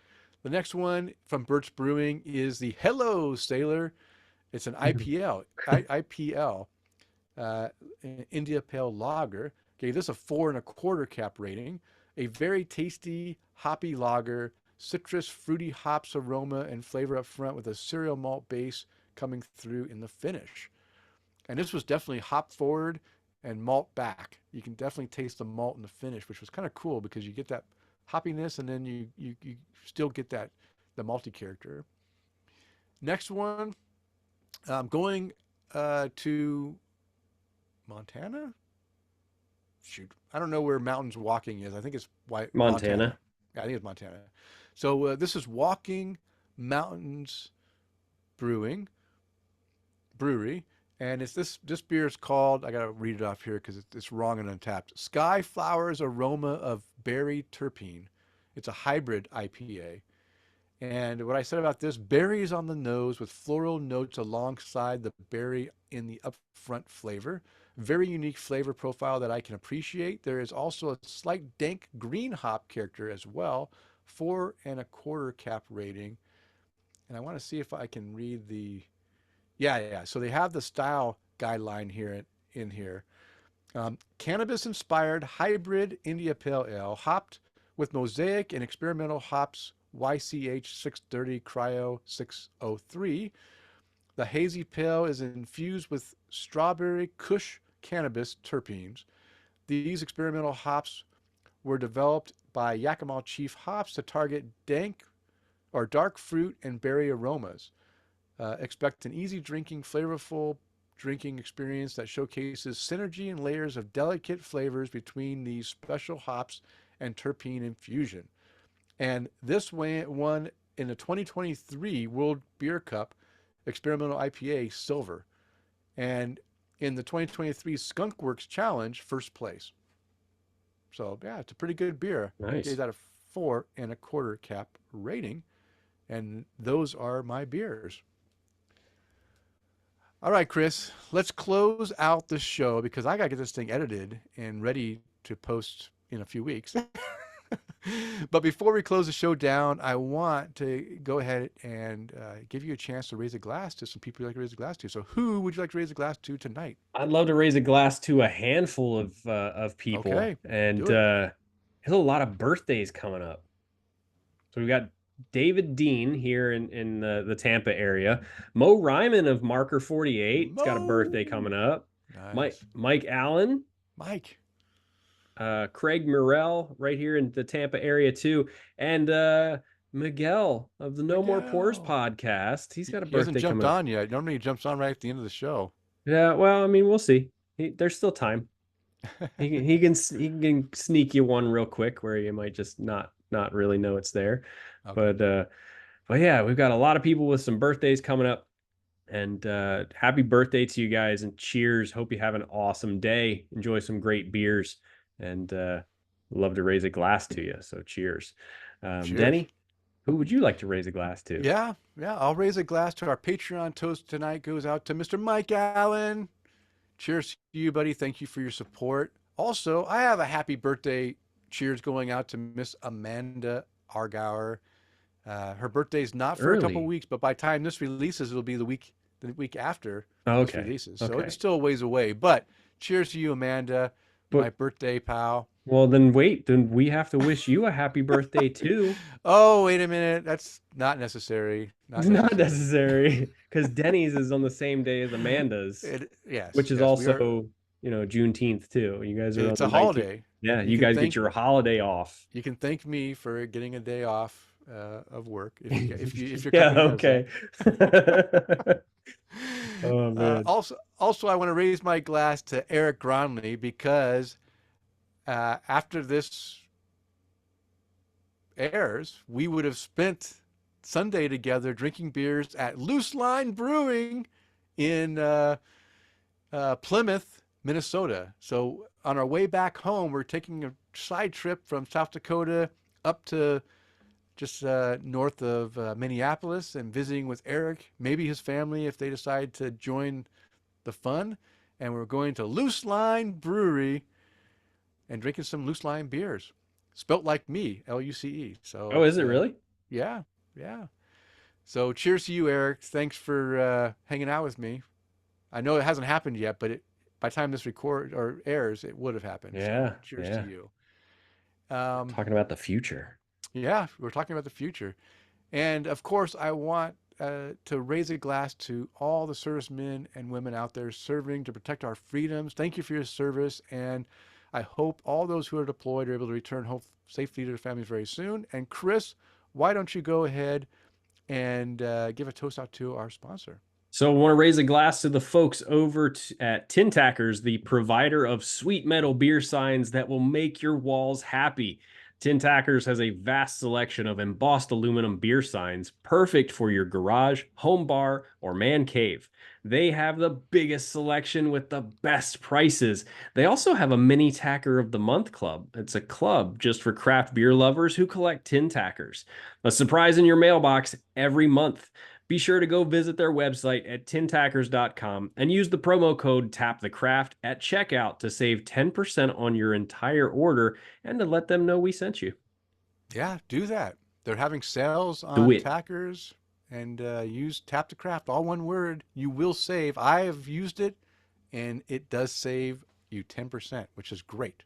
The next one from Bert's Brewing is the Hello Sailor. It's an IPL, India Pale Lager. Gave this a 4.25 cap rating. A very tasty, hoppy lager, citrus, fruity hops aroma and flavor up front with a cereal malt base coming through in the finish. And this was definitely hop forward and malt back. You can definitely taste the malt in the finish, which was kind of cool because you get that hoppiness and then you still get the malty character. Next one, I'm going to Montana. Shoot, I don't know where Mountains Walking is. I think it's Montana. Montana. Yeah, I think it's Montana. So this is Walking Mountains Brewing Brewery, and it's this beer is called. I gotta read it off here because it's wrong and untapped. Sky Flowers Aroma of Berry Terpene. It's a hybrid IPA. And what I said about this, berries on the nose with floral notes alongside the berry in the upfront flavor. Very unique flavor profile that I can appreciate. There is also a slight dank green hop character as well. 4.25 cap rating. And I want to see if I can read the, yeah. So they have the style guideline here in here. Cannabis-inspired hybrid India Pale Ale, hopped with mosaic and experimental hops YCH 630 Cryo 603. The hazy pale is infused with strawberry kush cannabis terpenes. These experimental hops were developed by Yakima Chief hops to target dank or dark fruit and berry aromas. Expect an easy drinking, flavorful drinking experience that showcases synergy and layers of delicate flavors between these special hops and terpene infusion. And this won in the 2023 World Beer Cup Experimental IPA Silver. And in the 2023 Skunk Works Challenge, first place. So, yeah, it's a pretty good beer. Nice. Gave that a 4.25 cap rating. And those are my beers. All right, Kris, let's close out the show because I got to get this thing edited and ready to post in a few weeks. But before we close the show down, I want to go ahead and give you a chance to raise a glass to some people you'd like to raise a glass to. So who would you like to raise a glass to tonight? I'd love to raise a glass to a handful of people. Okay, And do it. there's a lot of birthdays coming up. So we've got David Dean here in the Tampa area. Mo Ryman of Marker 48. It's got a birthday coming up. Nice. Mike Allen. Mike. Craig Murrell right here in the Tampa area too. And Miguel of the No More Pores Miguel. podcast. He's got a He hasn't birthday jumped coming up. on yet. Normally he jumps on right at the end of the show. Yeah, well, I mean, we'll see. There's still time. He can sneak you one real quick where you might just not really know it's there. Okay. But But yeah, we've got a lot of people with some birthdays coming up. And happy birthday to you guys and cheers. Hope you have an awesome day. Enjoy some great beers and love to raise a glass to you. So cheers. Cheers. Denny, who would you like to raise a glass to? Yeah, yeah. I'll raise a glass to our Patreon toast tonight. Goes out to Mr. Mike Allen. Cheers to you, buddy. Thank you for your support. Also, I have a happy birthday cheers going out to Miss Amanda Argauer. Her birthday's not for a couple Early. weeks, but by the time this releases, it'll be the week after this Okay. releases. So it's Okay. still a ways away. But cheers to you, Amanda, my But birthday pal. well, then wait, then we have to wish you a happy birthday too. Oh, wait a minute. That's not necessary. It's Not not necessary. necessary because Denny's is on the same day as Amanda's, Yes, which is yes, we are. also, Juneteenth too. You guys are on It's the a 19th. holiday. Yeah, You you can guys get thank your holiday off. you can thank me for getting a day off of work if your Yeah, company does that. okay. Oh man. Also, I want to raise my glass to Eric Gronley because after this airs, we would have spent Sunday together drinking beers at Loose Line Brewing in Plymouth, Minnesota. So on our way back home, we're taking a side trip from South Dakota up to just north of Minneapolis and visiting with Eric, maybe his family if they decide to join the fun. And we're going to Loose Line Brewery and drinking some Loose Line beers, spelt like me, Luce. So Oh, is it's it really? yeah, yeah. So cheers to you, Eric. Thanks for hanging out with me. I know it hasn't happened yet, but by the time this record or airs, it would have happened. So Yeah, cheers to yeah. you. Um, Talking about the future. yeah, we're talking about the future. And of course, I want to raise a glass to all the servicemen and women out there serving to protect our freedoms. Thank you for your service. And I hope all those who are deployed are able to return home safely to their families very soon. And Kris, why don't you go ahead and give a toast out to our sponsor? So I want to raise a glass to the folks over at Tin Tackers, the provider of sweet metal beer signs that will make your walls happy. Tin Tackers has a vast selection of embossed aluminum beer signs, perfect for your garage, home bar, or man cave. They have the biggest selection with the best prices. They also have a mini tacker of the month club. It's a club just for craft beer lovers who collect tin tackers. A surprise in your mailbox every month. Be sure to go visit their website at tintackers.com and use the promo code TAPTHECRAFT at checkout to save 10% on your entire order and to let them know we sent you. Yeah, do that. They're having sales Do on it. tackers and use Tap to Craft, all one word. You will save. I have used it and it does save you 10%, which is great.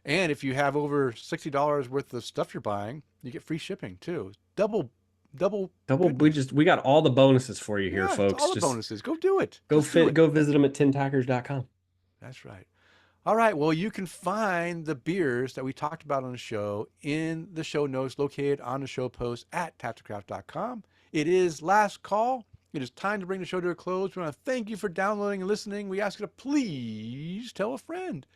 And if you have over $60 worth of stuff you're buying, you get free shipping too. Double Double, goodness. we got all the bonuses for you here, Yeah, it's folks. all the Just bonuses. Go do it. Just do it. go visit them at tintackers.com. That's right. All right. Well, you can find the beers that we talked about on the show in the show notes located on the show post at taptocraft.com. It is last call. It is time to bring the show to a close. We want to thank you for downloading and listening. We ask you to please tell a friend.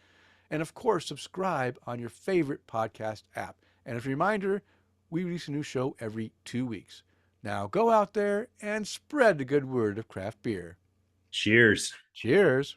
And of course, subscribe on your favorite podcast app. And as a reminder, we release a new show every 2 weeks. Now go out there and spread the good word of craft beer. Cheers. Cheers.